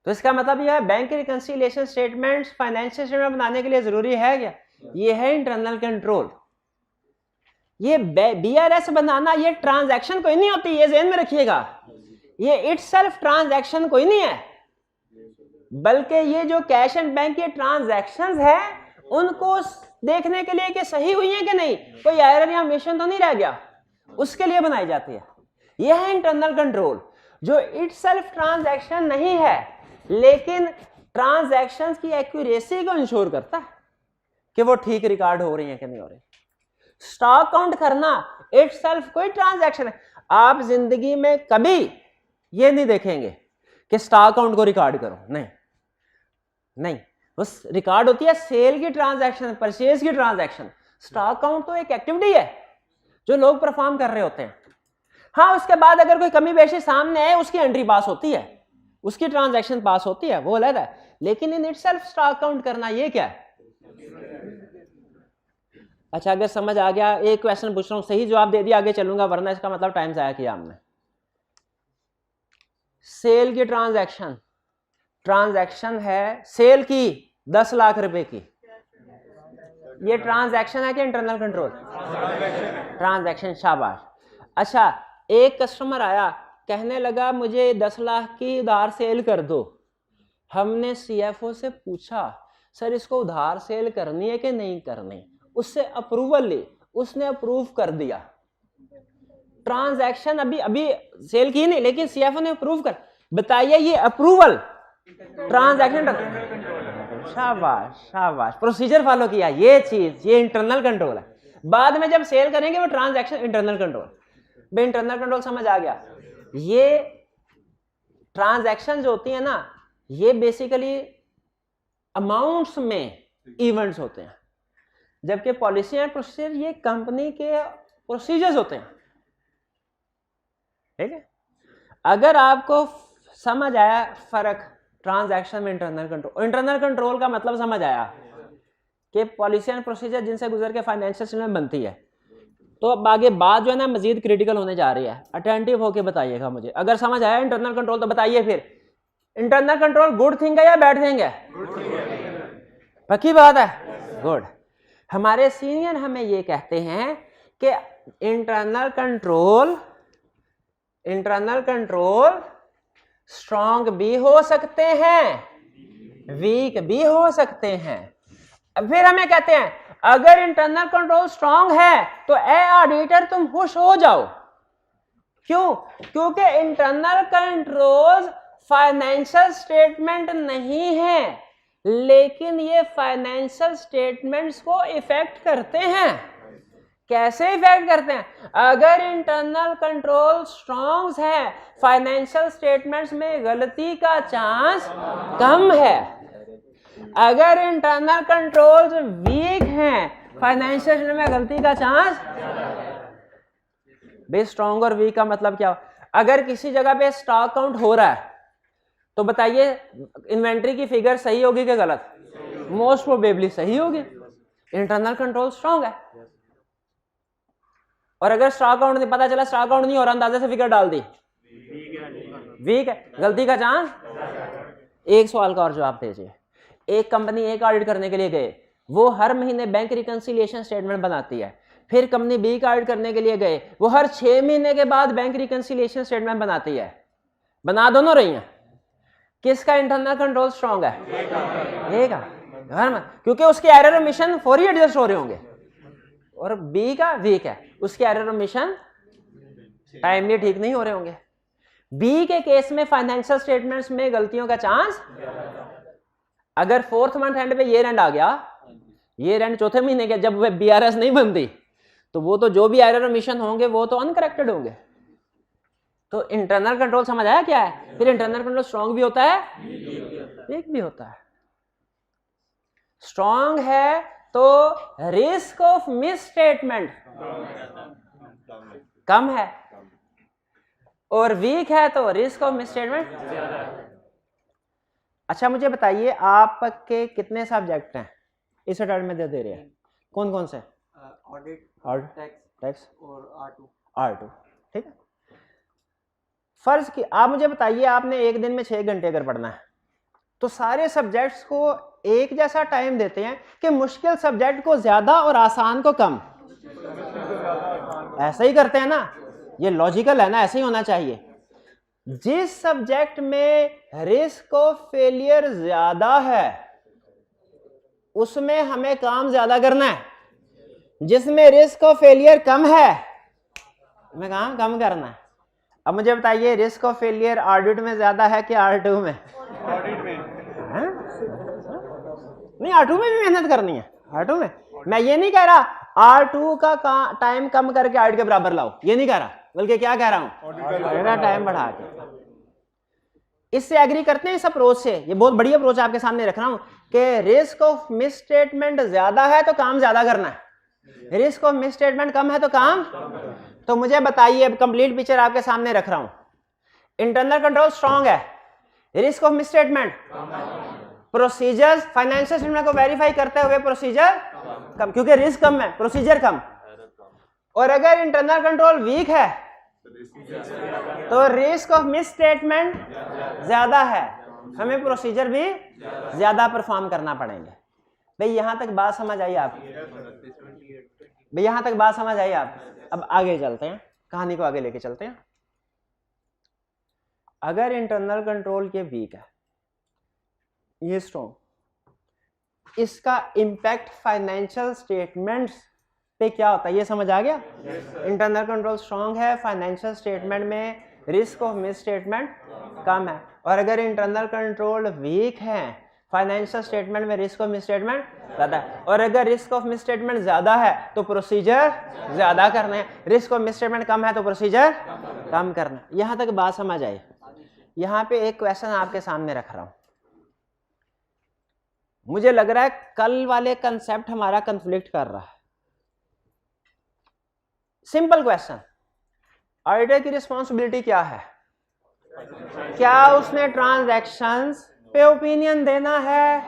तो इसका मतलब यह है bank reconciliation statements financial statement बनाने के लिए जरूरी है क्या? ये है इंटरनल कंट्रोल। ये बीआरएस बनाना ये ट्रांजैक्शन कोई नहीं होती, ये ध्यान में रखिएगा। ये इटसेल्फ ट्रांजैक्शन कोई नहीं है, बल्कि ये जो कैश एंड बैंक के ट्रांजैक्शंस है उनको देखने के लिए कि सही हुई है कि नहीं, कोई एरर या मिशन तो नहीं रह गया, उसके लिए बनाई जाती है। यह है इंटरनल कंट्रोल, जो इटसेल्फ ट्रांजैक्शन नहीं है लेकिन ट्रांजैक्शंस की एक्यूरेसी को इंश्योर करता है कि वो ठीक रिकॉर्ड हो रही है कि नहीं हो रही। स्टॉक काउंट करना इटसेल्फ कोई ट्रांजैक्शन है। आप जिंदगी में कभी ये नहीं देखेंगे कि स्टॉक काउंट को रिकॉर्ड करो, नहीं नहीं, उस रिकॉर्ड होती है सेल की ट्रांजैक्शन, परचेज की ट्रांजैक्शन। स्टॉक काउंट तो एक एक्टिविटी है जो लोग परफॉर्म कर रहे होते हैं। हाँ, उसके बाद अगर कोई कमी पेशी सामने आए उसकी एंट्री पास होती है, उसकी ट्रांजैक्शन पास होती है, वो अलग है। लेकिन इन इटसेल्फ स्टॉक काउंट करना ये क्या है? अच्छा, अगर समझ आ गया, एक क्वेश्चन पूछ रहा हूं, सही जवाब दे दिया आगे चलूंगा, वरना इसका मतलब टाइम जाया किया हमने। सेल की ट्रांजैक्शन, ट्रांजैक्शन है सेल की 10 लाख रुपए की, ये ट्रांजैक्शन है कि इंटरनल कंट्रोल? ट्रांजैक्शन, शाबाश। अच्छा, एक कस्टमर आया, कहने लगा मुझे 10 लाख की उधार सेल कर दो। हमने सीएफओ से पूछा, सर इसको उधार सेल करनी है कि नहीं करनी? उससे अप्रूवल ली, उसने अप्रूव कर दिया। ट्रांजैक्शन अभी सेल की नहीं, लेकिन सीएफओ ने अप्रूव कर। बताइए ये अप्रूवल ट्रांजैक्शन, शाबाश शाबाश, प्रोसीजर फॉलो किया, ये चीज, ये इंटरनल कंट्रोल है। बाद में जब सेल करेंगे वो transaction internal control. Internal control समझ आ गया? ये ट्रांजैक्शन जो होती है ना, ये बेसिकली अमाउंट्स में इवेंट्स होते हैं, जबकि पॉलिसी एंड प्रोसीजर ये कंपनी के प्रोसीजर्स होते हैं। ठीक है? अगर आपको समझ आया फर्क ट्रांजैक्शन में इंटरनल कंट्रोल, इंटरनल कंट्रोल का मतलब समझ आया कि पॉलिसी एंड प्रोसीजर जिनसे गुजर के फाइनेंशियल स्टेटमेंट बनती है, तो अब आगे बात जो है ना मजीद क्रिटिकल होने जा रही है। अटेंटिव होके बताइएगा मुझे। अगर समझ आया इंटरनल कंट्रोल तो बताइए फिर, इंटरनल कंट्रोल गुड थिंग है या बैड थिंग है? पक्की बात है, गुड। हमारे सीनियर हमें ये कहते हैं कि इंटरनल कंट्रोल स्ट्रॉन्ग भी हो सकते हैं, वीक भी हो सकते हैं। फिर हमें कहते हैं अगर इंटरनल कंट्रोल स्ट्रॉन्ग है तो ए ऑडिटर तुम खुश हो जाओ। क्यों? क्योंकि इंटरनल कंट्रोल फाइनेंशियल स्टेटमेंट नहीं है, लेकिन ये फाइनेंशियल स्टेटमेंट्स को इफेक्ट करते हैं। कैसे इफेक्ट करते हैं? अगर इंटरनल कंट्रोल स्ट्रॉन्ग है, फाइनेंशियल स्टेटमेंट्स में गलती का चांस कम है। अगर इंटरनल कंट्रोल्स वीक हैं, फाइनेंशियल स्टेटमेंट में गलती का चांस। बे स्ट्रॉन्ग और वीक का मतलब क्या? अगर किसी जगह पे स्टॉक काउंट हो रहा है तो बताइए इन्वेंट्री की फिगर सही होगी कि गलत? मोस्ट प्रोबेबली सही होगी। इंटरनल कंट्रोल स्ट्रॉन्ग है। और अगर स्टॉक काउंट नहीं, पता चला स्टॉक काउंट नहीं हो रहा, अंदाजे से फिगर डाल दी, वीक है, गलती का चांस। एक सवाल का और जवाब दीजिए। एक कंपनी एक ऑडिट करने के लिए गए, वो हर महीने बैंक रिकंसिलिएशन स्टेटमेंट बनाती है। फिर कंपनी बी का ऑडिट करने के लिए गए, वो हर 6 महीने के बाद बैंक रिकंसिलिएशन स्टेटमेंट बनाती है। बना दोनों रही हैं। किसका इंटरनल कंट्रोल स्ट्रॉन्ग है? ए का, क्योंकि उसके एरर मिशन फौरी एडजस्ट हो रहे होंगे। और बी का वीक है, उसके एरर मिशन टाइमली ठीक नहीं हो रहे होंगे। बी के केस में फाइनेंशियल स्टेटमेंट्स में गलतियों का चांस, अगर 4th मंथ एंड पे ईयर एंड आ गया, ईयर एंड चौथे महीने के जब बीआरएस नहीं बनती, तो वो तो जो भी एरर मिशन होंगे वो तो अनकरेक्टेड होंगे। तो इंटरनल कंट्रोल समझ आया क्या है? फिर इंटरनल कंट्रोल स्ट्रॉन्ग भी होता है, वीक भी होता है। स्ट्रॉन्ग है तो रिस्क ऑफ मिस स्टेटमेंट कम है, और वीक है तो रिस्क ऑफ मिसस्टेटमेंट। अच्छा मुझे बताइए आपके कितने सब्जेक्ट हैं इस अटेम्प्ट में दे रहे हैं, कौन कौन से? ऑडिट, टैक्स और R2, ठीक है। फर्ज की आप मुझे बताइए आपने एक दिन में 6 घंटे अगर पढ़ना है तो सारे सब्जेक्ट्स को एक जैसा टाइम देते हैं कि मुश्किल सब्जेक्ट को ज्यादा और आसान को कम? ऐसा ही करते हैं ना, ये लॉजिकल है ना, ऐसे ही होना चाहिए। जिस सब्जेक्ट में रिस्क ऑफ फेलियर ज्यादा है उसमें हमें काम ज्यादा करना है, जिसमें रिस्क ऑफ फेलियर कम है हमें काम कम करना है। अब मुझे बताइए रिस्क ऑफ फेलियर ऑडिट में ज्यादा है कि R2 में? ऑडिट में। हाँ? नहीं, R2 में भी मेहनत करनी है। R2 में मैं ये नहीं कह रहा R2 का टाइम कम करके ऑडिट के बराबर लाओ, ये नहीं कह रहा, बल्कि क्या कह रहा हूं, टाइम बढ़ा के। इससे एग्री करते हैं इस अप्रोच से? ये बहुत बड़ी अप्रोच आपके सामने रख रहा हूं कि रिस्क ऑफ मिस स्टेटमेंट ज्यादा है तो काम ज्यादा करना है, रिस्क ऑफ मिस स्टेटमेंट कम है तो काम। तो मुझे बताइए, अब कंप्लीट पिक्चर आपके सामने रख रहा हूं। इंटरनल कंट्रोल स्ट्रांग है, risk of miss statement, procedures financial statement को वेरीफाई करते हुए प्रोसीजर कम, क्योंकि रिस्क कम है, प्रोसीजर कम। और अगर इंटरनल कंट्रोल वीक है तो रिस्क ऑफ मिस स्टेटमेंट ज्यादा है, हमें प्रोसीजर भी ज्यादा परफॉर्म करना पड़ेंगे। भाई यहां तक बात समझ आई आप? भाई यहां तक बात समझ आई आप? अब आगे चलते हैं, कहानी को आगे लेके चलते हैं। अगर इंटरनल कंट्रोल के वीक है, ये स्ट्रॉन्ग, इसका इम्पैक्ट फाइनेंशियल स्टेटमेंट्स पे क्या होता है ये समझ आ गया? इंटरनल कंट्रोल स्ट्रॉन्ग है, फाइनेंशियल स्टेटमेंट में रिस्क ऑफ मिस स्टेटमेंट कम है। और अगर इंटरनल कंट्रोल वीक है, फाइनेंशियल स्टेटमेंट में रिस्क ऑफ मिस स्टेटमेंट ज्यादा है। और अगर रिस्क ऑफ मिस स्टेटमेंट ज्यादा है तो प्रोसीजर ज्यादा करना है, रिस्क ऑफ मिस स्टेटमेंट कम है तो प्रोसीजर कम करना है। यहां तक बात समझ आई? यहां पे एक क्वेश्चन आपके सामने रख रहा हूं, मुझे लग रहा है कल वाले कंसेप्ट हमारा कंफ्लिक्ट कर रहा है। सिंपल क्वेश्चन, ऑडिटर की रिस्पॉन्सिबिलिटी क्या है? क्या उसने ट्रांजैक्शंस पे ओपिनियन देना है,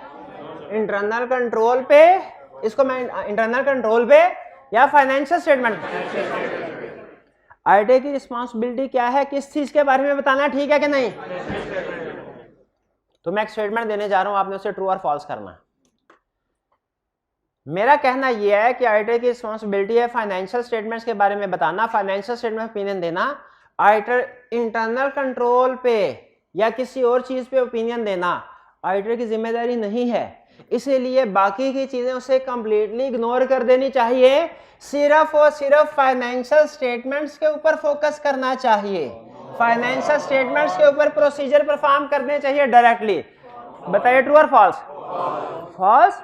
इंटरनल कंट्रोल पे, इसको मैं इंटरनल कंट्रोल पे या फाइनेंशियल स्टेटमेंट? ऑडिटर की रिस्पॉन्सिबिलिटी क्या है, किस चीज के बारे में बताना, ठीक है कि नहीं? तो मैं एक स्टेटमेंट देने जा रहा हूं, आपने उसे ट्रू और फॉल्स करना है। मेरा कहना यह है कि ऑडिटर की रिस्पॉन्सिबिलिटी है फाइनेंशियल स्टेटमेंट्स के बारे में बताना, फाइनेंशियल स्टेटमेंट ओपिनियन देना। ऑडिटर इंटरनल कंट्रोल पे या किसी और चीज पे ओपिनियन देना ऑडिटर की जिम्मेदारी नहीं है, इसीलिए बाकी की चीजें उसे कंप्लीटली इग्नोर कर देनी चाहिए, सिर्फ और सिर्फ फाइनेंशियल स्टेटमेंट्स के ऊपर फोकस करना चाहिए, फाइनेंशियल स्टेटमेंट्स के ऊपर प्रोसीजर परफॉर्म करने चाहिए डायरेक्टली। बताइए ट्रू और फॉल्स? फॉल्स।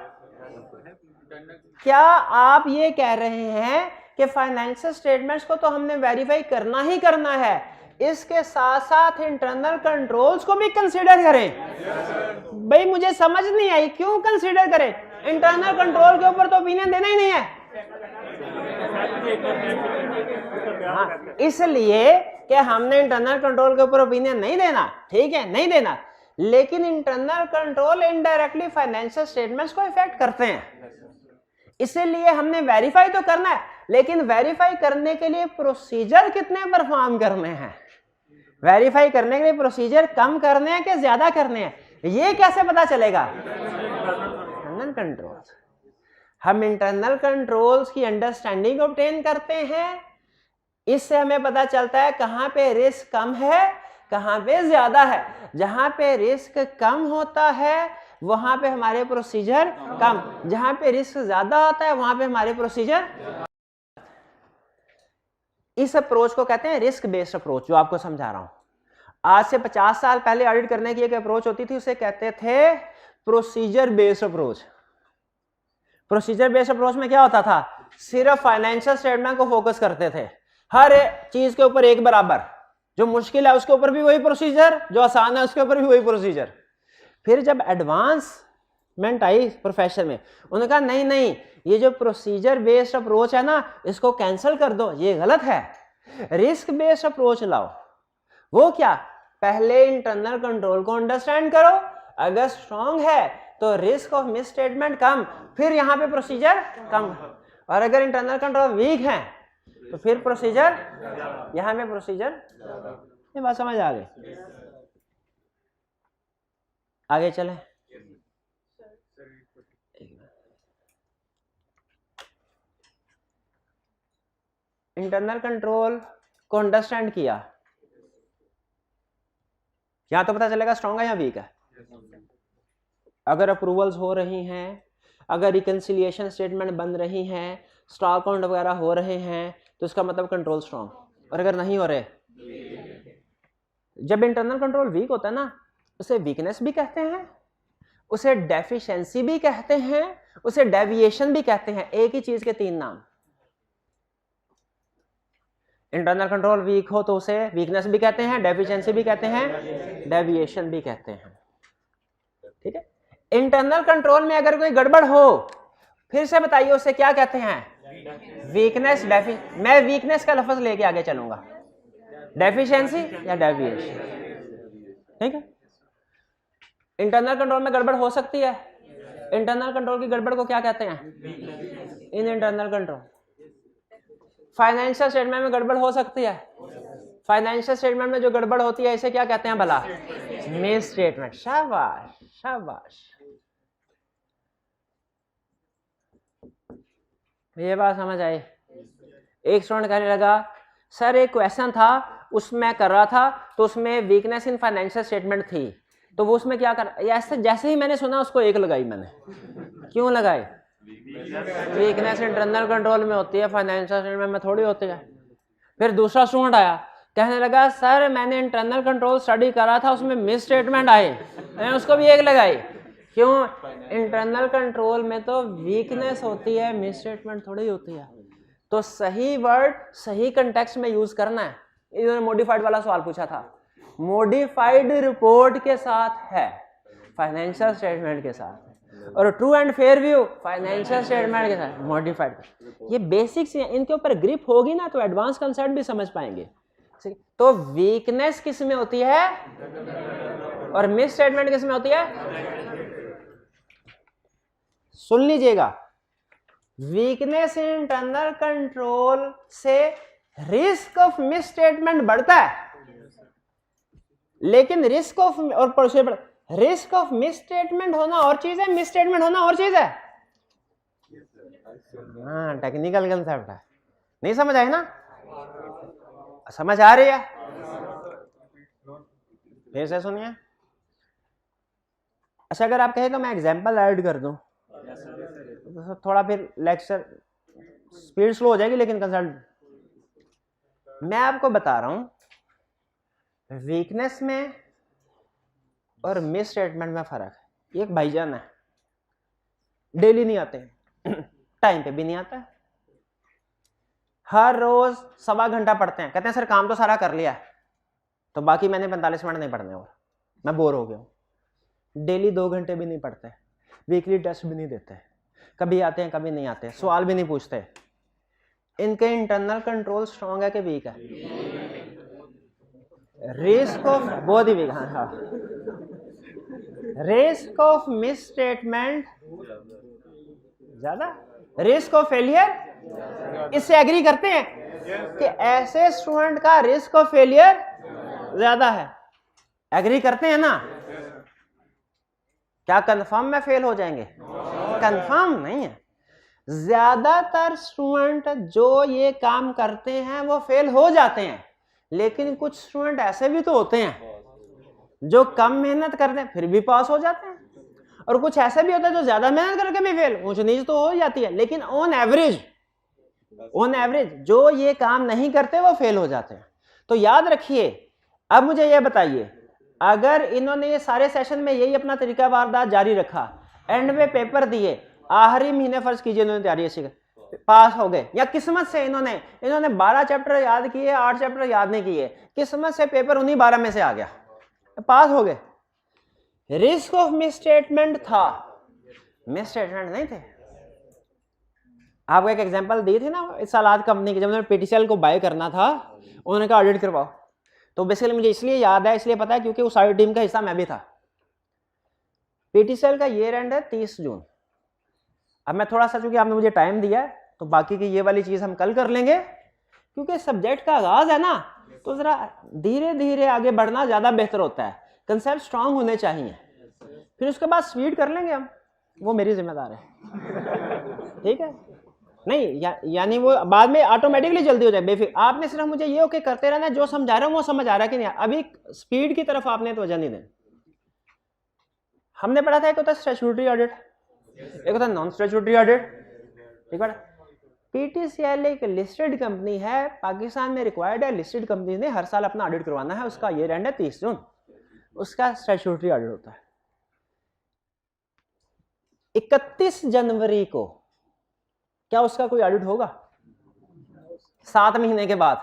क्या आप ये कह रहे हैं कि फाइनेंशियल स्टेटमेंट्स को तो हमने वेरीफाई करना ही करना है, इसके साथ साथ इंटरनल कंट्रोल्स को भी कंसीडर करें? भाई मुझे समझ नहीं आई, क्यों कंसीडर करें? इंटरनल कंट्रोल के ऊपर तो ओपिनियन देना ही नहीं है। हाँ, इसलिए कि हमने इंटरनल कंट्रोल के ऊपर ओपिनियन नहीं देना, ठीक है, नहीं देना, लेकिन internal control indirectly financial statements को इफेक्ट करते हैं, इसलिए हमने वेरीफाई तो करना है, लेकिन वेरीफाई करने के लिए प्रोसीजर कितने परफॉर्म करने हैं, वेरीफाई करने के लिए प्रोसीजर कम करने हैं कि ज्यादा करने हैं, ये कैसे पता चलेगा? इंटरनल कंट्रोल्स, हम इंटरनल कंट्रोल्स की अंडरस्टैंडिंग ऑब्टेन करते हैं, इससे हमें पता चलता है कहां पे रिस्क कम है, कहां पे ज्यादा है। जहां पे रिस्क कम होता है वहां पे हमारे प्रोसीजर कम, जहां पे रिस्क ज्यादा होता है वहां पे हमारे प्रोसीजर। इस अप्रोच को कहते हैं रिस्क बेस्ड अप्रोच, जो आपको समझा रहा हूं। आज से 50 साल पहले ऑडिट करने की एक अप्रोच होती थी, उसे कहते थे procedure based approach. Procedure based approach में क्या होता था? सिर्फ फाइनेंशियल स्टेटमेंट को फोकस करते थे, हर चीज के ऊपर एक बराबर, जो मुश्किल है उसके ऊपर भी वही प्रोसीजर, जो आसान है उसके ऊपर भी वही प्रोसीजर। फिर जब एडवांस मिसस्टेटमेंट आई प्रोफेशन में, उन्होंने कहा नहीं नहीं, ये जो प्रोसीजर बेस्ड अप्रोच है ना, इसको कैंसिल कर दो, ये गलत है, रिस्क बेस्ड अप्रोच लाओ। वो क्या, पहले इंटरनल कंट्रोल को अंडरस्टैंड करो, अगर स्ट्रांग है तो रिस्क ऑफ मिसस्टेटमेंट कम, फिर यहाँ पे प्रोसीजर कम, और अगर इंटरनल कंट्रोल वीक है तो फिर प्रोसीजर, यहाँ पे प्रोसीजर। ये बात समझ आ गई? आगे चले। इंटरनल कंट्रोल को अंडरस्टैंड किया, यहां तो पता चलेगा स्ट्रांग है या वीक है। अगर अप्रूवल्स हो रही हैं, अगर रिकंसिलिएशन स्टेटमेंट बन रही हैं, स्टॉक काउंट वगैरह हो रहे हैं, तो इसका मतलब कंट्रोल स्ट्रांग। और अगर नहीं हो रहे, जब इंटरनल कंट्रोल वीक होता है ना, उसे वीकनेस भी कहते हैं, उसे डेफिशिएंसी भी कहते हैं, उसे डेविएशन भी कहते हैं। एक ही चीज के तीन नाम। इंटरनल कंट्रोल वीक हो तो उसे वीकनेस भी कहते हैं, डेफिशिएंसी भी कहते हैं, डेविएशन भी कहते हैं। ठीक है। इंटरनल कंट्रोल में अगर कोई गड़बड़ हो, फिर से बताइए उसे क्या कहते हैं? वीकनेस, मैं वीकनेस का लफ्ज लेके आगे चलूंगा, डेफिशिएंसी या डेविएशन। ठीक है। इंटरनल कंट्रोल में गड़बड़ हो सकती है, इंटरनल कंट्रोल की गड़बड़ को क्या कहते हैं? In internal control. Financial statement में गड़बड़ हो सकती है, फाइनेंशियल स्टेटमेंट में जो गड़बड़ होती है इसे क्या कहते हैं भला? Miss statement. शाबाश शाबाश, ये बात समझ आई? एक स्टूडेंट कहने लगा सर एक क्वेश्चन था, उसमें कर रहा था तो उसमें वीकनेस इन फाइनेंशियल स्टेटमेंट थी, तो वो उसमें क्या कर, ऐसे जैसे ही मैंने सुना उसको एक लगाई मैंने। क्यों लगाई? वीकनेस इंटरनल कंट्रोल में होती है, फाइनेंशियल स्टेटमेंट में थोड़ी होती है। फिर दूसरा स्टूडेंट आया, कहने लगा सर मैंने इंटरनल कंट्रोल स्टडी करा था, उसमें मिस स्टेटमेंट आए, मैंने उसको भी एक लगाई। क्यों? इंटरनल कंट्रोल में तो वीकनेस होती है, मिस स्टेटमेंट थोड़ी होती है। तो सही वर्ड सही कंटेक्स्ट में यूज करना है। इन्होंने मॉडिफाइड वाला सवाल पूछा था, मॉडिफाइड रिपोर्ट के साथ है, फाइनेंशियल स्टेटमेंट के साथ, और true and fair view financial statement के साथ मॉडिफाइड। ये बेसिक्स हैं, इनके ऊपर ग्रिप होगी ना तो एडवांस कंसेप्ट भी समझ पाएंगे। तो वीकनेस किस में होती है और मिस स्टेटमेंट किस में होती है? सुन लीजिएगा, वीकनेस इन इंटरनल कंट्रोल से रिस्क ऑफ मिस स्टेटमेंट बढ़ता है, लेकिन रिस्क ऑफ और रिस्क ऑफ मिस स्टेटमेंट होना और चीज है, मिस स्टेटमेंट होना और चीज है। हाँ, टेक्निकल कंसेप्ट है, नहीं समझ आए ना? समझ आ रही है? फिर से सुनिए। अच्छा, अगर आप कहें तो मैं एग्जांपल ऐड कर दूं, तो थोड़ा फिर लेक्चर स्पीड स्लो हो जाएगी, लेकिन कंसल्ट मैं आपको बता रहा हूं वीकनेस में और मिस स्टेटमेंट में फर्क है। एक भाईजान है, डेली नहीं आते, टाइम पे भी नहीं आता है, हर रोज 1.25 घंटा पढ़ते हैं, कहते हैं सर काम तो सारा कर लिया है, तो बाकी मैंने 45 मिनट नहीं पढ़ने और मैं बोर हो गया हूं। डेली 2 घंटे भी नहीं पढ़ते, वीकली टेस्ट भी नहीं देते, कभी आते हैं कभी नहीं आते, सवाल भी नहीं पूछते। इनके इंटरनल कंट्रोल स्ट्रांग है कि वीक है? रिस्क ऑफ बहुत ही वीक। हाँ, रिस्क ऑफ मिस स्टेटमेंट ज्यादा, रिस्क ऑफ फेलियर, इससे एग्री करते हैं कि ऐसे स्टूडेंट का रिस्क ऑफ फेलियर ज्यादा है। एग्री करते हैं ना? क्या कंफर्म में फेल हो जाएंगे? कंफर्म नहीं है। ज्यादातर स्टूडेंट जो ये काम करते हैं वो फेल हो जाते हैं, लेकिन कुछ स्टूडेंट ऐसे भी तो होते हैं जो कम मेहनत करते हैं फिर भी पास हो जाते हैं, और कुछ ऐसे भी होता है जो ज्यादा मेहनत करके भी फेल, ऊंच नीच तो हो जाती है, लेकिन ऑन एवरेज जो ये काम नहीं करते वो फेल हो जाते हैं। तो याद रखिए। अब मुझे ये बताइए, अगर इन्होंने ये सारे सेशन में यही अपना तरीका वारदात जारी रखा, एंड में पेपर दिए, आखिरी महीने फर्ज कीजिए इन्होंने तैयारी अच्छी पास हो गए, या किस्मत से इन्होंने 12 चैप्टर याद किए, 8 चैप्टर याद नहीं किए, किस्मत से पेपर उन्हीं 12 में से आ गया, पास हो गए। रिस्क ऑफ मिस स्टेटमेंट था, मिस स्टेटमेंट नहीं थे। आपको एक एग्जांपल दी थी ना इस सालात कंपनी की, जब उन्होंने पीटीसीएल को बाय करना था उन्होंने कहा ऑडिट करवाओ। तो बेसिकली मुझे इसलिए याद है, इसलिए पता है क्योंकि उस ऑडिट टीम का हिस्सा मैं भी था। पीटीसीएल का ईयर एंड है 30 जून। अब मैं थोड़ा सा, चूंकि आपने मुझे टाइम दिया है तो बाकी की ये वाली चीज हम कल कर लेंगे, क्योंकि सब्जेक्ट का आगाज है ना, तो जरा धीरे धीरे आगे बढ़ना ज्यादा बेहतर होता है। कंसेप्ट स्ट्रांग होने चाहिए, फिर उसके बाद स्पीड कर लेंगे हम, वो मेरी जिम्मेदारी है। ठीक है, नहीं यानी वो बाद में ऑटोमेटिकली जल्दी हो जाए। बेफिक्र आपने सिर्फ मुझे ये ओके करते रहना, जो समझा रहा हूँ वो समझ आ रहा है कि नहीं। अभी स्पीड की तरफ आपने तवज्जो नहीं देनी। हमने पढ़ा था एक होता है स्टैट्यूटरी ऑडिट, एक होता है नॉन स्टैट्यूटरी ऑडिट। ठीक है, पीटीसीएल एक लिस्टेड कंपनी है, पाकिस्तान में रिक्वायर्ड है, लिस्टेड कंपनी ने हर साल अपना ऑडिट करवाना है, उसका ईयर एंड है 30 जून, उसका स्टैट्यूटरी ऑडिट होता है। 31 जनवरी को क्या उसका कोई ऑडिट होगा? 7 महीने के बाद?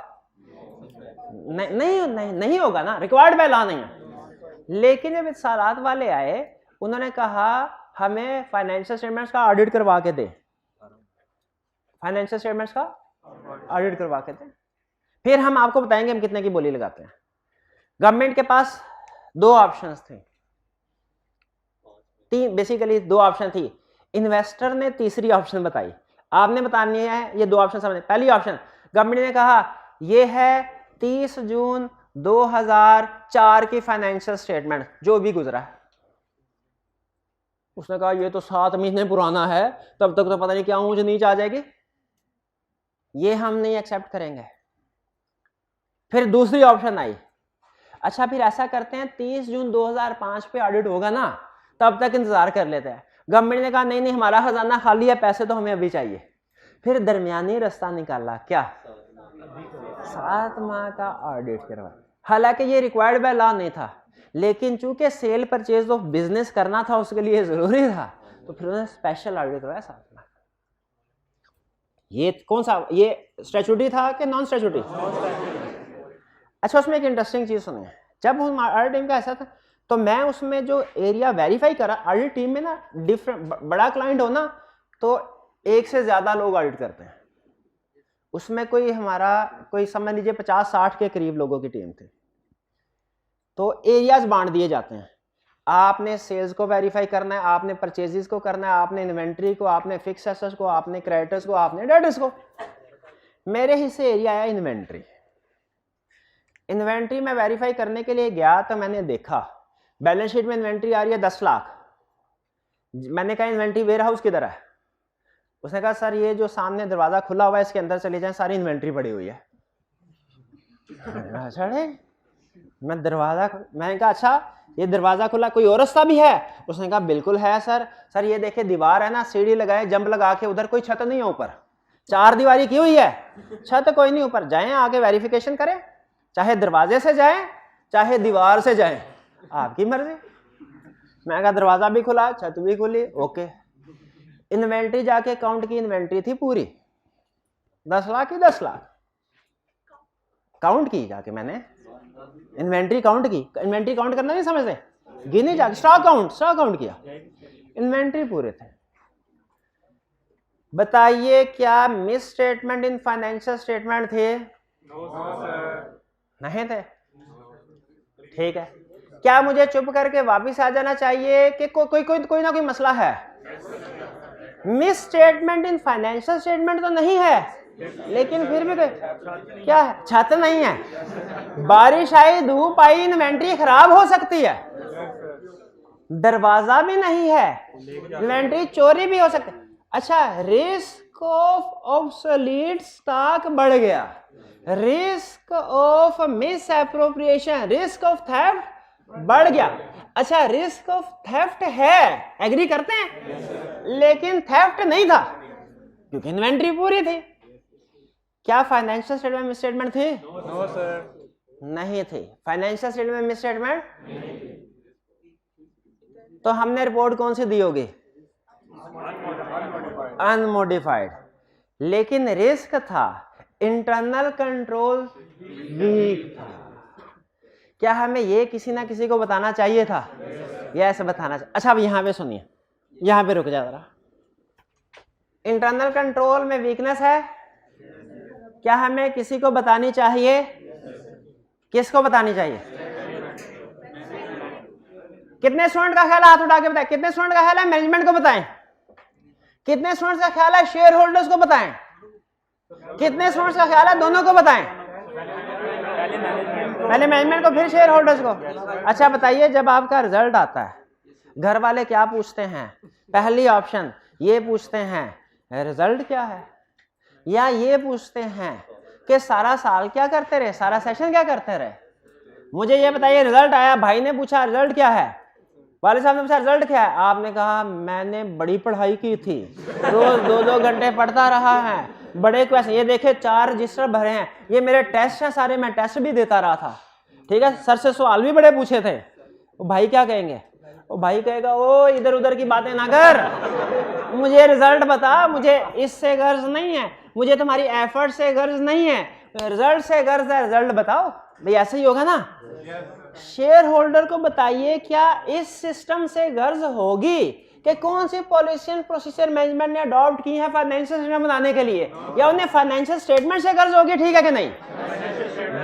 नहीं होगा ना, रिक्वायर्ड बाय लॉ नहीं है। लेकिन जब सालात वाले आए, उन्होंने कहा हमें फाइनेंशियल स्टेटमेंट्स का ऑडिट करवा के दे, फाइनेंशियल स्टेटमेंट्स का ऑडिट करवा के दे, फिर हम आपको बताएंगे हम कितने की बोली लगाते हैं। गवर्नमेंट के पास 2 ऑप्शंस थे, 3 बेसिकली 2 ऑप्शन थी। इन्वेस्टर ने तीसरी ऑप्शन बताई, आपने बतानी है ये 2 ऑप्शन समझे। पहली ऑप्शन, गवर्नमेंट ने कहा ये है 30 जून 2004 की फाइनेंशियल स्टेटमेंट जो भी गुजरा है। उसने कहा ये तो 7 महीने पुराना है, तब तक तो पता नहीं क्या ऊंच नीच आ जाएगी, ये हम नहीं एक्सेप्ट करेंगे। फिर दूसरी ऑप्शन आई, अच्छा फिर ऐसा करते हैं 30 जून 2005 पे ऑडिट होगा ना, तब तक इंतजार कर लेते हैं। गवर्नमेंट ने कहा नहीं हमारा खजाना खाली है, पैसे तो हमें अभी चाहिए। फिर दरमियानी रास्ता निकाला, क्या? 7 माह का ऑडिट करवाया। हालांकि ये रिक्वायर्ड बाय लॉ नहीं था, लेकिन चूंकि सेल परचेज ऑफ बिजनेस करना था, उसके लिए जरूरी था, तो फिर उन्होंने स्पेशल ऑडिट करवाया 7 माह। ये कौन सा, ये स्टैट्यूटरी था कि नॉन स्टैट्यूटरी? अच्छा, उसमें एक इंटरेस्टिंग चीज सुनिए। जब ऑडिट टीम का ऐसा था, तो मैं उसमें जो एरिया वेरीफाई करा, ऑडिट टीम में ना डिफरेंट, बड़ा क्लाइंट हो ना तो एक से ज्यादा लोग ऑडिट करते हैं। उसमें कोई समझ लीजिए 50-60 के करीब लोगों की टीम थी। तो एरियाज बांट दिए जाते हैं, आपने सेल्स को वेरीफाई करना है, आपने परचेजेस को करना है, आपने इन्वेंट्री को, आपने फिक्स एसेट्स को, आपने क्रेडिटर्स को, आपने डेटर्स को। मेरे हिस्से एरिया आया इन्वेंट्री। इन्वेंट्री में वेरीफाई करने के लिए गया तो मैंने देखा बैलेंस शीट में इन्वेंट्री आ रही है 10 लाख। मैंने कहा इन्वेंट्री वेयर हाउस किधर है? उसने कहा सर ये जो सामने दरवाजा खुला हुआ है इसके अंदर चले जाएं, सारी इन्वेंट्री पड़ी हुई है। मैंने कहा अच्छा ये दरवाजा खुला, कोई और रास्ता भी है? उसने कहा बिल्कुल है सर। सर ये देखे दीवार है ना, सीढ़ी लगाए, जंप लगा के, उधर कोई छत नहीं है, ऊपर 4 दीवारी की हुई है, छत कोई नहीं ऊपर। जाएं आगे वेरिफिकेशन करें, चाहे दरवाजे से जाएं चाहे दीवार से जाएं, आपकी मर्जी। मैं कहा दरवाजा भी खुला, छत भी खुली, ओके। इन्वेंट्री जाके काउंट की, इन्वेंट्री थी पूरी 10 लाख की 10 लाख काउंट की जाके। मैंने इन्वेंट्री काउंट की, इन्वेंट्री काउंट करना नहीं समझते, गिनी जाके, स्टॉक काउंट किया, इन्वेंट्री पूरे थे। बताइए क्या miss statement in financial statement थे? नहीं थे। ठीक है, क्या मुझे चुप करके वापिस आ जाना चाहिए कि कोई ना कोई मसला है? Miss statement in financial statement तो नहीं है, लेकिन फिर भी क्या है? छत नहीं है, बारिश आई, धूप आई, इन्वेंट्री खराब हो सकती है। दरवाजा भी नहीं है, इन्वेंट्री चोरी भी हो सकती है। अच्छा, रिस्क ऑफ ऑब्सोलीट स्टॉक बढ़ गया, risk of miss appropriation, risk of theft बढ़ गया। अच्छा, रिस्क ऑफ थेफ्ट है, एग्री करते हैं, लेकिन थेफ्ट नहीं था क्योंकि इन्वेंट्री पूरी थी। क्या फाइनेंशियल स्टेटमेंट मिस स्टेटमेंट थी? नो सर, नहीं थी। फाइनेंशियल स्टेटमेंट मिस स्टेटमेंट, तो हमने रिपोर्ट कौन सी दी होगी? अनमोडिफाइड। लेकिन रिस्क था, इंटरनल कंट्रोल वीक था। क्या हमें ये किसी ना किसी को बताना चाहिए था? ये ऐसे बताना चाहिए। अच्छा, अब यहां पे सुनिए, यहां पे रुक जा जरा। इंटरनल कंट्रोल में वीकनेस है, क्या हमें किसी को बतानी चाहिए? किसको बतानी चाहिए? कितने स्टूडेंट का ख्याल है? हाथ उठा के बताएं। कितने स्टूडेंट का ख्याल है मैनेजमेंट को बताएं? कितने स्टूडेंट्स का ख्याल है शेयर होल्डर्स को बताएं? कितने स्टूडेंट्स का ख्याल है दोनों को बताएं? पहले मैनेजमेंट को फिर शेयर होल्डर्स को। अच्छा बताइए, जब आपका रिजल्ट आता है घर वाले क्या पूछते हैं? पहली ऑप्शन ये पूछते हैं रिजल्ट क्या है, या ये पूछते हैं कि सारा साल क्या करते रहे, सारा सेशन क्या करते रहे? मुझे ये बताइए, रिजल्ट आया, भाई ने पूछा रिजल्ट क्या है, वाले साहब ने पूछा रिजल्ट क्या है, आपने कहा मैंने बड़ी पढ़ाई की थी, रोज 2-2 घंटे पढ़ता रहा है, बड़े क्वेश्चन, ये देखे 4 रजिस्टर भरे हैं, ये मेरे टेस्ट हैं सारे, मैं टेस्ट भी देता रहा था, ठीक है, सर से सवाल भी बड़े पूछे थे। वो भाई क्या कहेंगे? वो भाई कहेगा ओ इधर उधर की बातें ना कर, मुझे रिजल्ट बता, मुझे इससे गर्ज नहीं है, मुझे तुम्हारी एफर्ट से गर्ज नहीं है, रिजल्ट से गर्ज है, रिजल्ट बताओ। भाई ऐसे ही होगा ना? शेयर होल्डर को बताइए क्या इस सिस्टम से गर्ज होगी कि कौन सी पॉलिसी एंड प्रोसीजर मैनेजमेंट ने अडॉप्ट की है फाइनेंशियल स्टेटमेंट बनाने के लिए, या उन्हें फाइनेंशियल स्टेटमेंट से गर्ज होगी, ठीक है कि नहीं?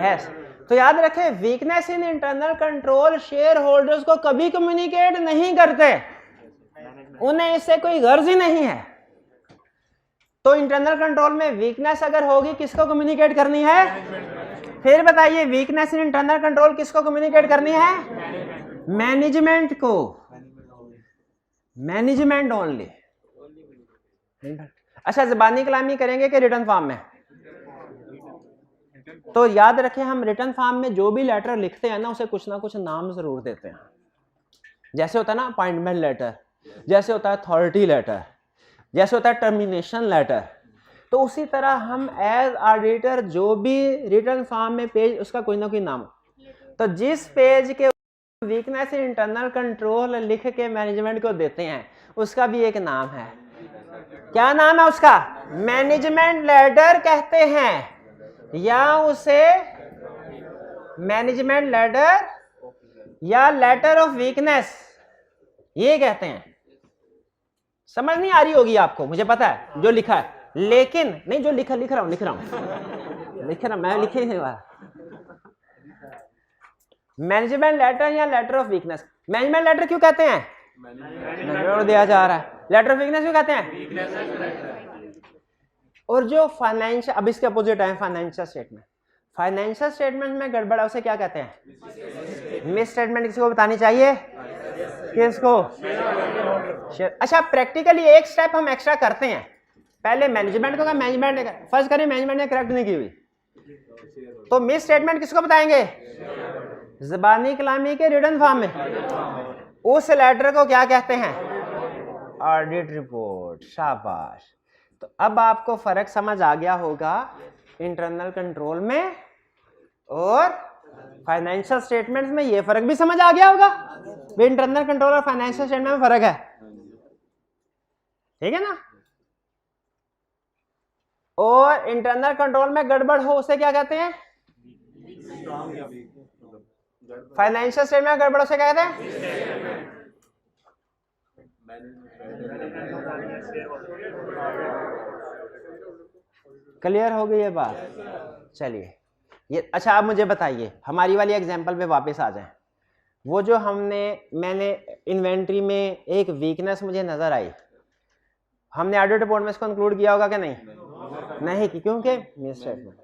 यस। तो याद रखें, weakness in internal control share holders को कभी कम्युनिकेट नहीं करते, उन्हें इससे कोई गर्ज ही नहीं है। तो इंटरनल कंट्रोल में वीकनेस अगर होगी किसको कम्युनिकेट करनी है? फिर बताइए, वीकनेस इन इंटरनल कंट्रोल किसको कम्युनिकेट करनी है? मैनेजमेंट को, मैनेजमेंट ओनली। अच्छा, ज़बानी कलामी करेंगे कि रिटर्न फॉर्म में? तो याद रखें, हम रिटर्न फॉर्म में जो भी लेटर लिखते हैं ना, उसे कुछ ना कुछ नाम जरूर देते हैं। जैसे होता है ना अपॉइंटमेंट लेटर, जैसे होता है अथॉरिटी लेटर, जैसे होता है टर्मिनेशन लेटर, तो उसी तरह हम एज ऑडिटर जो भी रिटर्न फॉर्म में पेज, उसका कोई ना कोई नाम। तो जिस पेज के वीकनेस इन इंटरनल कंट्रोल लिख के मैनेजमेंट को देते हैं, उसका भी एक नाम है। क्या नाम है उसका? मैनेजमेंट लेटर कहते हैं, या उसे मैनेजमेंट लेटर या लेटर ऑफ वीकनेस ये कहते हैं। समझ नहीं आ रही होगी आपको, मुझे पता है जो लिखा है, लेकिन नहीं, जो लिख रहा हूं मैं, लिखे नहीं हुआ। मैनेजमेंट लेटर या letter of weakness. Management letter क्यों कहते हैं? मैनेजमेंट दिया जा रहा है। लेटर ऑफ वीकनेस क्यों कहते हैं? और जो फाइनेंशियल, अब इसके अपोजिट है फाइनेंशियल स्टेटमेंट। फाइनेंशियल स्टेटमेंट में गड़बड़ है उसे क्या कहते हैं? Miss statement. किसी को बतानी चाहिए? किसको? अच्छा, प्रैक्टिकली एक स्टेप हम एक्स्ट्रा करते हैं। पहले मैनेजमेंट को कहा, मैनेजमेंट फर्ज करें मैनेजमेंट ने करेक्ट नहीं की हुई, तो मिस स्टेटमेंट किसको बताएंगे? ज़बानी कलामी के रिटर्न फॉर्म में। उस लेटर को क्या कहते हैं? Audit report. शाबाश। तो अब आपको फर्क समझ आ गया होगा इंटरनल कंट्रोल में और फाइनेंशियल स्टेटमेंट्स में। ये फर्क भी समझ आ गया होगा, इंटरनल कंट्रोल और फाइनेंशियल स्टेटमेंट में फर्क है, ठीक है ना? और इंटरनल कंट्रोल में गड़बड़ हो उसे क्या कहते हैं? फाइनेंशियल स्टेटमेंट में गड़बड़ उसे क्या कहते हैं? क्लियर हो गई ये बात? चलिए ये अच्छा, आप मुझे बताइए, हमारी वाली एग्जांपल पे वापस आ जाएं। वो जो मैंने इन्वेंट्री में एक वीकनेस मुझे नजर आई, हमने ऑडिट रिपोर्ट में इसको इंक्लूड किया होगा कि नहीं? नहीं, क्योंकि मिस स्टेटमेंट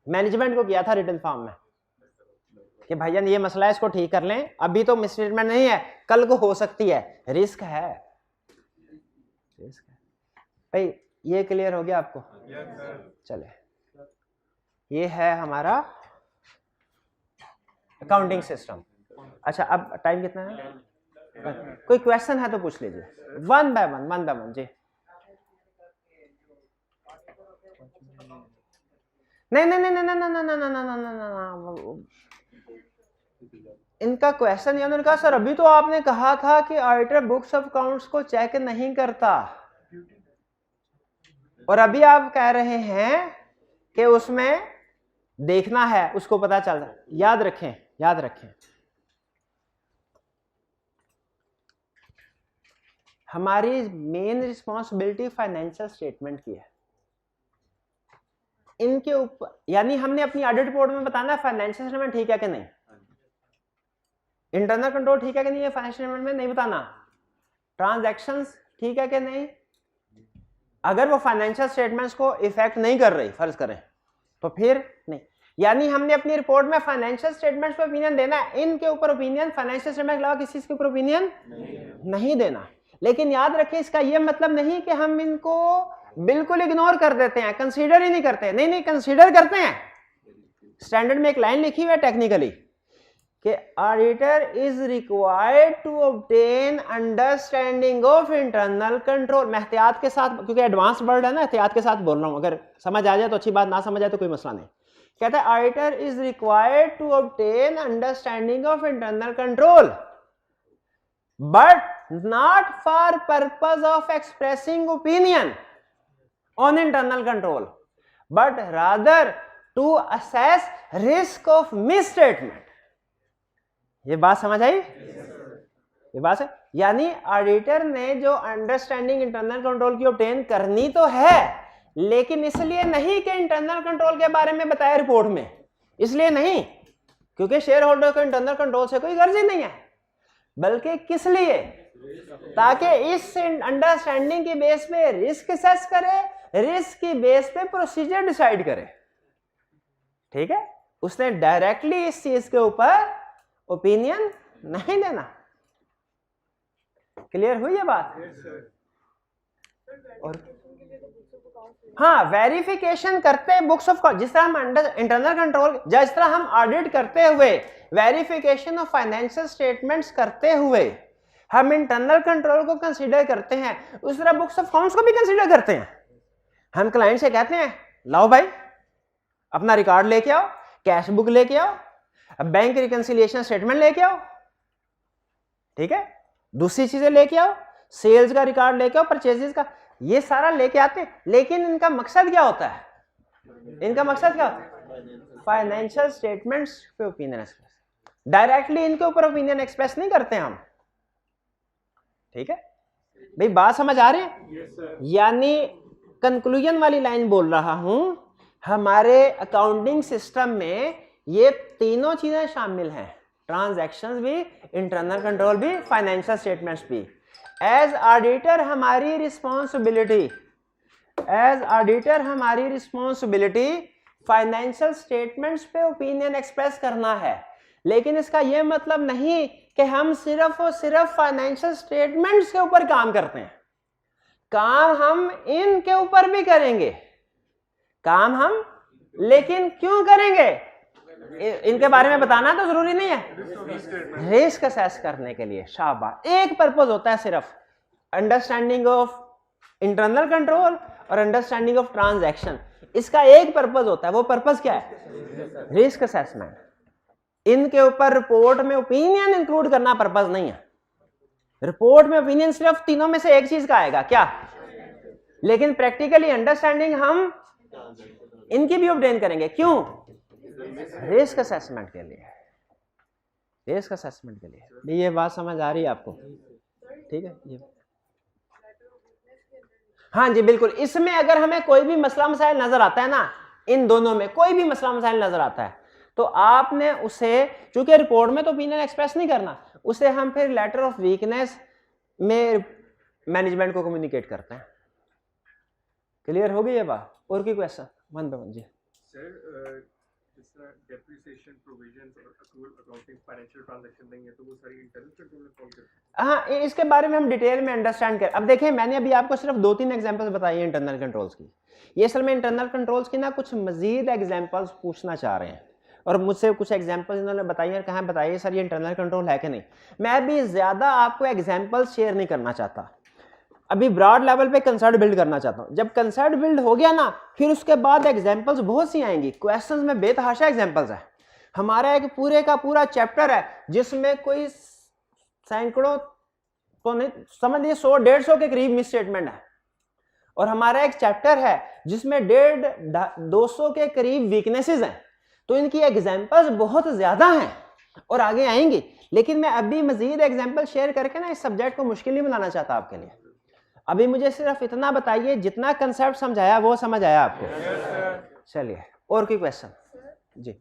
मैनेजमेंट को किया था रिटर्न फॉर्म में कि भाईजान ये मसला है, इसको ठीक कर लें, अभी तो मिस स्टेटमेंट नहीं है, कल को हो सकती है, रिस्क है, रिस्क है। भाई ये क्लियर हो गया आपको? चले, ये है हमारा अकाउंटिंग सिस्टम। अच्छा, अब टाइम कितना है? कोई क्वेश्चन है तो पूछ लीजिए, वन बाय वन जी। नहीं, इनका क्वेश्चन ये, उन्होंने कहा सर अभी तो आपने कहा था कि ऑडिटर बुक्स ऑफ अकाउंट्स को चेक नहीं करता, और अभी आप कह रहे हैं कि उसमें देखना है, उसको पता चल रहा है। याद रखें, याद रखें, हमारी मेन रिस्पॉन्सिबिलिटी फाइनेंशियल स्टेटमेंट की है। इनके ऊपर यानी हमने अपनी ऑडिट रिपोर्ट में बताना फाइनेंशियल स्टेटमेंट ठीक है कि नहीं, इंटरनल कंट्रोल ठीक है कि नहीं, है फाइनेंशियल स्टेटमेंट में नहीं बताना, ट्रांजैक्शंस ठीक है कि नहीं। अगर वो फाइनेंशियल स्टेटमेंट्स को इफेक्ट नहीं कर रही फर्ज करें तो फिर नहीं। यानी हमने अपनी रिपोर्ट में फाइनेंशियल स्टेटमेंट्स पर ओपिनियन देना है, इनके ऊपर ओपिनियन फाइनेंशियल स्टेटमेंट के अलावा किसी के ऊपर ओपिनियन नहीं देना। लेकिन याद रखें इसका यह मतलब नहीं कि हम इनको बिल्कुल इग्नोर कर देते हैं, कंसीडर ही नहीं करते, नहीं नहीं कंसीडर करते हैं। स्टैंडर्ड में एक लाइन लिखी हुई है टेक्निकली कि auditor is required to obtain understanding of internal control. मैं एहतियात के साथ, क्योंकि एडवांस वर्ड है ना, एहतियात के साथ बोल रहा हूं, अगर समझ आ जाए तो अच्छी बात, ना समझ आए तो कोई मसला नहीं। कहता है auditor is required to obtain understanding of internal control but not for purpose of expressing opinion on internal control but rather to assess risk of misstatement. ये बात समझ आई? ये बात है, यानी ऑडिटर ने जो अंडरस्टैंडिंग इंटरनल कंट्रोल की ऑब्टेन करनी तो है, लेकिन इसलिए नहीं कि इंटरनल कंट्रोल के बारे में बताया रिपोर्ट में, इसलिए नहीं क्योंकि शेयर होल्डर को इंटरनल कंट्रोल से कोई गर्ज ही नहीं है, बल्कि किस लिए, ताकि इस अंडरस्टैंडिंग की बेस पे रिस्क असेस करे, रिस्क की बेस पे प्रोसीजर डिसाइड करे। ठीक है, उसने डायरेक्टली इस चीज के ऊपर ओपिनियन नहीं देना। क्लियर हुई ये बात? और हाँ, वेरिफिकेशन करते बुक्स ऑफ, जिस तरह हम इंटरनल कंट्रोल, जिस तरह हम ऑडिट करते हुए वेरिफिकेशन ऑफ फाइनेंशियल स्टेटमेंट्स करते हुए हम इंटरनल कंट्रोल को कंसीडर करते हैं, उस तरह बुक्स ऑफ अकाउंट्स को भी कंसीडर करते हैं। हम क्लाइंट से कहते हैं लाओ भाई अपना रिकॉर्ड लेके आओ, कैश बुक लेके आओ, बैंक रिकंसिलिएशन स्टेटमेंट लेके आओ, ठीक है, दूसरी चीजें लेके आओ, सेल्स का रिकॉर्ड लेके आओ, परचेजेस का, ये सारा लेके आते हैं। लेकिन इनका मकसद क्या होता है? इनका मकसद क्या होता है? फाइनेंशियल स्टेटमेंट्स पे ओपिनियन एक्सप्रेस, डायरेक्टली इनके ऊपर ओपिनियन एक्सप्रेस नहीं करते हम। ठीक है भाई, बात समझ आ रही है? यानी कंक्लूजन वाली लाइन बोल रहा हूं, हमारे अकाउंटिंग सिस्टम में ये तीनों चीजें शामिल हैं, ट्रांजैक्शंस भी, इंटरनल कंट्रोल भी, फाइनेंशियल स्टेटमेंट्स भी। एज ऑडिटर हमारी रिस्पॉन्सिबिलिटी फाइनेंशियल स्टेटमेंट्स पे ओपिनियन एक्सप्रेस करना है, लेकिन इसका यह मतलब नहीं कि हम सिर्फ और सिर्फ फाइनेंशियल स्टेटमेंट्स के ऊपर काम करते हैं। काम हम इनके ऊपर भी करेंगे, काम हम, लेकिन क्यों करेंगे इनके बारे में बताना तो जरूरी नहीं है, रिस्क असेस करने के लिए। शाबाश, एक पर्पस होता है सिर्फ, अंडरस्टैंडिंग ऑफ इंटरनल कंट्रोल और अंडरस्टैंडिंग ऑफ ट्रांजैक्शन, इसका एक पर्पस होता है। वो पर्पस क्या है? Risk assessment. इनके ऊपर रिपोर्ट में ओपिनियन इंक्लूड करना पर्पस नहीं है। रिपोर्ट में ओपिनियन सिर्फ तीनों में से एक चीज का आएगा, क्या? लेकिन प्रैक्टिकली अंडरस्टैंडिंग हम इनकी भी ऑब्टेन करेंगे। क्यों? रिस्क असेसमेंट के लिए, रिस्क असेसमेंट के लिए। ये बात समझ आ रही है आपको? ठीक है, ये हाँ जी बिल्कुल। इसमें अगर हमें कोई भी मसला मसाइल नजर आता है ना, इन दोनों में कोई भी मसला मसाइल नजर आता है, तो आपने उसे, चूंकि रिपोर्ट में तो ओपिनियन एक्सप्रेस नहीं करना, उसे हम फिर लेटर ऑफ वीकनेस में मैनेजमेंट को कम्युनिकेट करते हैं। क्लियर हो गई ये बात? और कोई क्वेश्चन? वन बाय वन जी सर। जिस तरह डेप्रिसिएशन प्रोविजंस और अक्रूवल अकाउंटिंग फाइनेंशियल ट्रांजैक्शन नहीं है, तो वो सारी इंटरनल कंट्रोल में फॉल करती है। हाँ, इसके बारे में हम डिटेल में अंडरस्टैंड कर। अब देखिए, मैंने अभी आपको सिर्फ 2-3 एग्जांपल्स बताई हैं इंटरनल कंट्रोल्स की। ये असल में इंटरनल कंट्रोल्स की ना कुछ मजीद एग्जांपल्स पूछना चाह रहे हैं, और मुझसे कुछ एग्जांपल्स इन्होंने बताई हैं, कहाँ बताइए सर ये इंटरनल कंट्रोल है कि नहीं। मैं भी ज्यादा आपको एग्जांपल्स शेयर नहीं करना चाहता, अभी ब्रॉड लेवल पे कंसेप्ट बिल्ड करना चाहता हूं। जब कंसेप्ट बिल्ड हो गया ना, फिर उसके बाद एग्जांपल्स बहुत सी आएंगी। क्वेश्चंस में बेतहाशा एग्जांपल्स है। हमारा एक पूरे का पूरा चैप्टर है जिसमें कोई सैकड़ों तो नहीं, समझ लीजिए 100-150 के करीब मिस स्टेटमेंट है, और हमारा एक चैप्टर है जिसमें 150-200 के करीब वीकनेसेस हैं। तो इनकी एग्जांपल्स बहुत ज्यादा हैं। और आगे आएंगी, लेकिन मैं अभी मजीद एग्जांपल शेयर करके ना इस सब्जेक्ट को मुश्किल नहीं बनाना चाहता आपके लिए। अभी मुझे सिर्फ इतना बताइए, जितना कंसेप्ट समझाया वो समझ आया आपको? चलिए, और कोई क्वेश्चन? जी,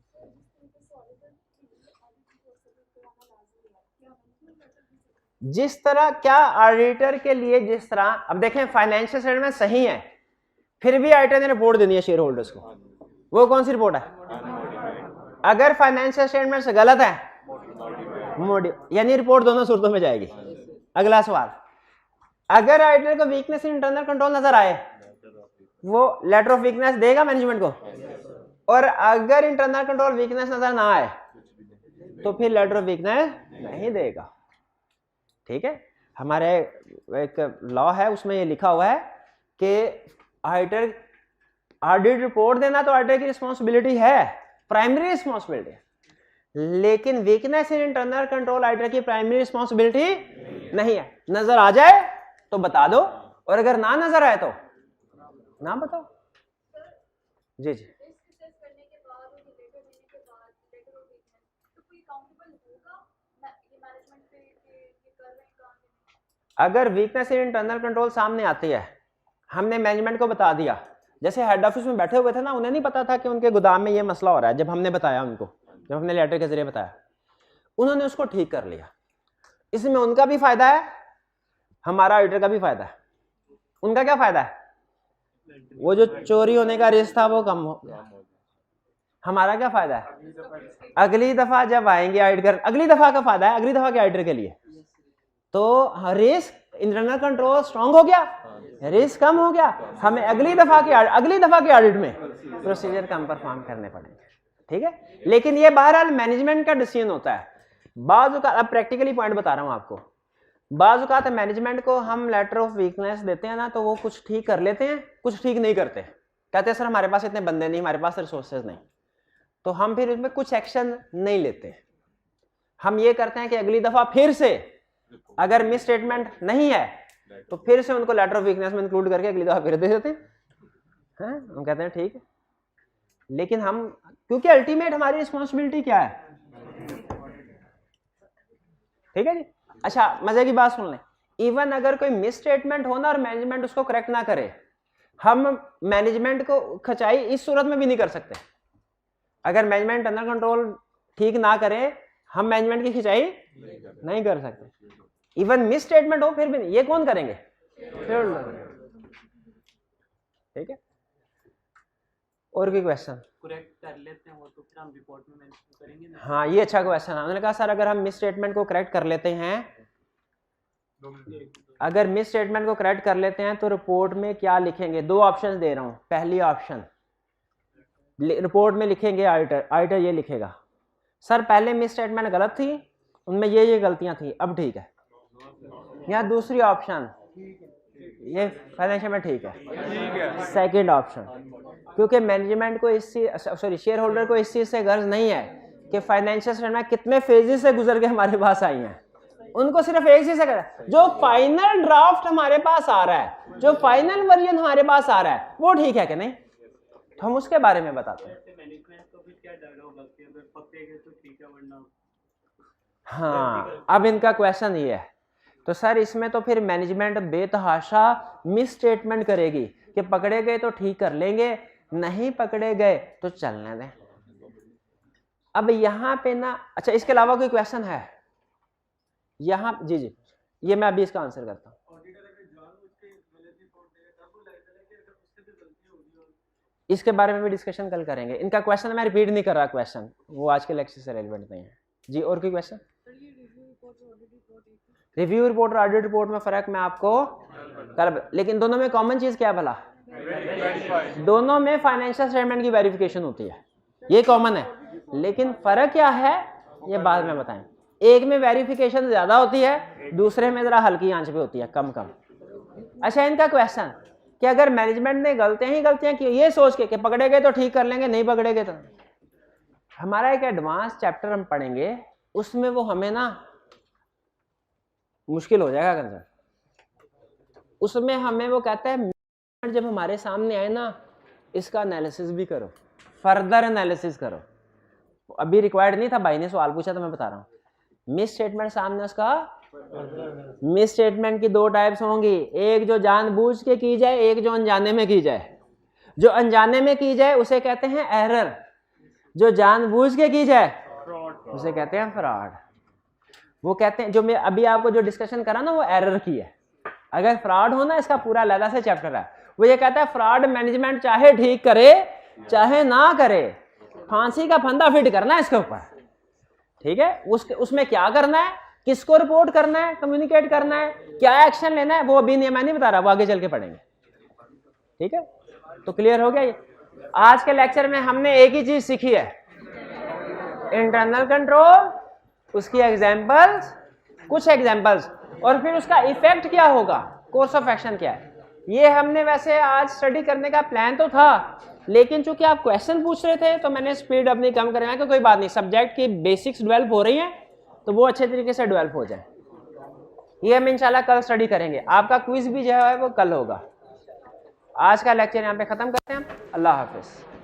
जिस तरह क्या ऑडिटर के लिए, जिस तरह अब देखें फाइनेंशियल स्टेटमेंट सही है, फिर भी ऑडिटर ने रिपोर्ट देनी है शेयर होल्डर्स को, वो कौन सी रिपोर्ट है? अगर फाइनेंशियल स्टेटमेंट गलत है, यानी रिपोर्ट दोनों सूरतों में जाएगी। अगला सवाल, अगर ऑडिटर को वीकनेस इन इंटरनल कंट्रोल नजर आए, वो लेटर ऑफ वीकनेस देगा मैनेजमेंट को, और अगर इंटरनल कंट्रोल वीकनेस नजर ना आए तो फिर लेटर ऑफ वीकनेस नहीं देगा। ठीक है, हमारे एक लॉ है उसमें ये लिखा हुआ है कि ऑडिटर ऑडिट रिपोर्ट देना तो ऑडिटर की रिस्पॉन्सिबिलिटी है, प्राइमरी रिस्पॉन्सिबिलिटी है, लेकिन weakness in internal control auditor की प्राइमरी रिस्पॉन्सिबिलिटी नहीं है। नजर आ जाए तो बता दो, और अगर ना नजर आए तो ना बताओ। जी जी, अगर वीकनेस इन इंटरनल कंट्रोल सामने आती है, हमने मैनेजमेंट को बता दिया, जैसे हेड ऑफिस में बैठे हुए थे ना, उन्हें नहीं पता था कि उनके गोदाम में ये मसला हो रहा है, जब हमने बताया उनको, जब हमने लेटर के जरिए बताया, उन्होंने उसको ठीक कर लिया। इसमें उनका भी फायदा है, हमारा ऑडिटर का भी फायदा है। उनका क्या फायदा है? वो जो चोरी होने का रिस्क था वो कम हो गया। हमारा क्या फायदा है? अगली दफा जब आएंगे ऑडिटर, अगली दफा का फायदा है, अगली दफा के ऑडिटर के लिए तो रिस्क इंटरनल कंट्रोल स्ट्रांग हो गया, रिस्क कम हो गया, हमें अगली दफा के ऑडिट में प्रोसीजर कम परफॉर्म करने पड़ेंगे। ठीक है, लेकिन ये बहरहाल मैनेजमेंट का डिसीजन होता है। बाज़ औक़ात, अब प्रैक्टिकली पॉइंट बता रहा हूं आपको, बाज़ औक़ात मैनेजमेंट को हम लेटर ऑफ वीकनेस देते हैं ना, तो वो कुछ ठीक कर लेते हैं, कुछ ठीक नहीं करते, कहते हैं सर हमारे पास इतने बंदे नहीं, हमारे पास रिसोर्सेज नहीं, तो हम फिर उसमें कुछ एक्शन नहीं लेते। हम ये करते हैं कि अगली दफा फिर से अगर मिस स्टेटमेंट नहीं है तो फिर से उनको लेटर ऑफ वीकनेस में इंक्लूड करके अगली दफा फिर दे देते हैं। हम कहते हैं ठीक है, लेकिन हम, क्योंकि अल्टीमेट हमारी रिस्पॉन्सिबिलिटी क्या है? ठीक है जी। अच्छा, मजे की बात सुन लें, इवन अगर कोई मिस स्टेटमेंट हो ना और मैनेजमेंट उसको करेक्ट ना करे, हम मैनेजमेंट को खचाई इस सूरत में भी नहीं कर सकते। अगर मैनेजमेंट इंटरनल कंट्रोल ठीक ना करे, हम मैनेजमेंट की खिंचाई नहीं कर सकते। इवन मिस स्टेटमेंट हो फिर भी नहीं, ये कौन करेंगे? ठीक है, और कोई क्वेश्चन? करेक्ट कर लेते हैं वो तो फिर हम रिपोर्ट में मेंशन करेंगे ना। हाँ, ये अच्छा क्वेश्चन है। उन्होंने कहा सर अगर हम मिस स्टेटमेंट को करेक्ट कर लेते हैं, अगर मिस स्टेटमेंट को करेक्ट कर लेते हैं तो रिपोर्ट में क्या लिखेंगे? दो ऑप्शन दे रहा हूं। पहली ऑप्शन, रिपोर्ट में लिखेंगे ऑडिटर ये लिखेगा सर पहले मिस स्टेटमेंट गलत थी, उनमें ये गलतियां थी, अब ठीक है। या दूसरी ऑप्शन, ये फाइनेंशियल में ठीक है। सेकंड ऑप्शन, क्योंकि मैनेजमेंट को इस चीज, सॉरी शेयर होल्डर को इस चीज से गर्ज नहीं है कि फाइनेंशियल स्टेटमेंट कितने फेजेस से गुजर के हमारे पास आई हैं, उनको सिर्फ एक चीज से कर, जो फाइनल ड्राफ्ट हमारे पास आ रहा है, जो फाइनल वर्जन हमारे पास आ रहा है वो ठीक है कि नहीं, तो हम उसके बारे में बताते हैं। हाँ, अब इनका क्वेश्चन ये है, तो सर इसमें तो फिर मैनेजमेंट बेतहाशा मिस स्टेटमेंट करेगी कि पकड़े गए तो ठीक कर लेंगे, नहीं पकड़े गए तो चलने दें। अब यहाँ पे ना, अच्छा इसके अलावा कोई क्वेश्चन है यहाँ? जी जी, ये मैं अभी इसका आंसर करता हूँ। इसके बारे में भी डिस्कशन कल करेंगे। इनका क्वेश्चन मैं रिपीट नहीं कर रहा, क्वेश्चन वो आज के लेक्चर से रेलेवेंट नहीं है। जी, और कोई क्वेश्चन? रिव्यू रिपोर्ट और ऑडिट रिपोर्ट में फर्क मैं आपको कर, लेकिन दोनों में कॉमन चीज क्या है भला? दोनों में फाइनेंशियल स्टेटमेंट की वेरिफिकेशन होती है, ये कॉमन है, लेकिन फर्क क्या है ये बाद में बताएं। एक में वेरिफिकेशन ज्यादा होती है, दूसरे में जरा हल्की आंच पे होती है, कम कम। अच्छा, इनका क्वेश्चन कि अगर मैनेजमेंट ने गलतियां की, ये सोच के कि पकड़े गए तो ठीक कर लेंगे, नहीं पकड़े गए तो, हमारा एक एडवांस चैप्टर हम पढ़ेंगे, उसमें वो हमें ना मुश्किल हो जाएगा कंसर्न। उसमें हमें वो कहता है जब हमारे सामने आए ना, इसका एनालिसिस भी करो, फर्दर एनालिसिस करो, अभी रिक्वायर्ड नहीं था, भाई ने सवाल पूछा तो मैं बता रहा हूँ। मिस स्टेटमेंट सामने उसका, मिस स्टेटमेंट की दो टाइप्स होंगी, एक जो जानबूझ के की जाए, एक जो अनजाने में की जाए। जो अनजाने में की जाए उसे कहते हैं एरर, जो जानबूझ के की जाए उसे कहते हैं फ्रॉड। वो कहते हैं, जो मैं अभी आपको जो डिस्कशन करा ना वो एरर की है। अगर फ्रॉड हो ना, इसका पूरा अलग से चैप्टर है, वो ये कहता है फ्रॉड मैनेजमेंट चाहे ठीक करे चाहे ना करे, फांसी का फंदा फिट करना है इसके ऊपर, ठीक है। उसमें क्या करना है, किसको रिपोर्ट करना है, कम्युनिकेट करना है, क्या एक्शन लेना है, वो अभी नहीं, मैं नहीं बता रहा, वो आगे चल के पढ़ेंगे, ठीक है। तो क्लियर हो गया ये। आज के लेक्चर में हमने एक ही चीज सीखी है, इंटरनल कंट्रोल, उसकी एग्जांपल्स, कुछ एग्जांपल्स, और फिर उसका इफेक्ट क्या होगा, कोर्स ऑफ एक्शन क्या है। ये हमने वैसे आज स्टडी करने का प्लान तो था, लेकिन चूंकि आप क्वेश्चन पूछ रहे थे तो मैंने स्पीड अपनी कम करना कि कोई बात नहीं, सब्जेक्ट की बेसिक्स डेवलप हो रही हैं तो वो अच्छे तरीके से डेवलप हो जाए। ये हम इंशाल्लाह कल स्टडी करेंगे। आपका क्विज भी जो है वो कल होगा। आज का लेक्चर यहाँ पे खत्म करते हैं। अल्लाह हाफिज।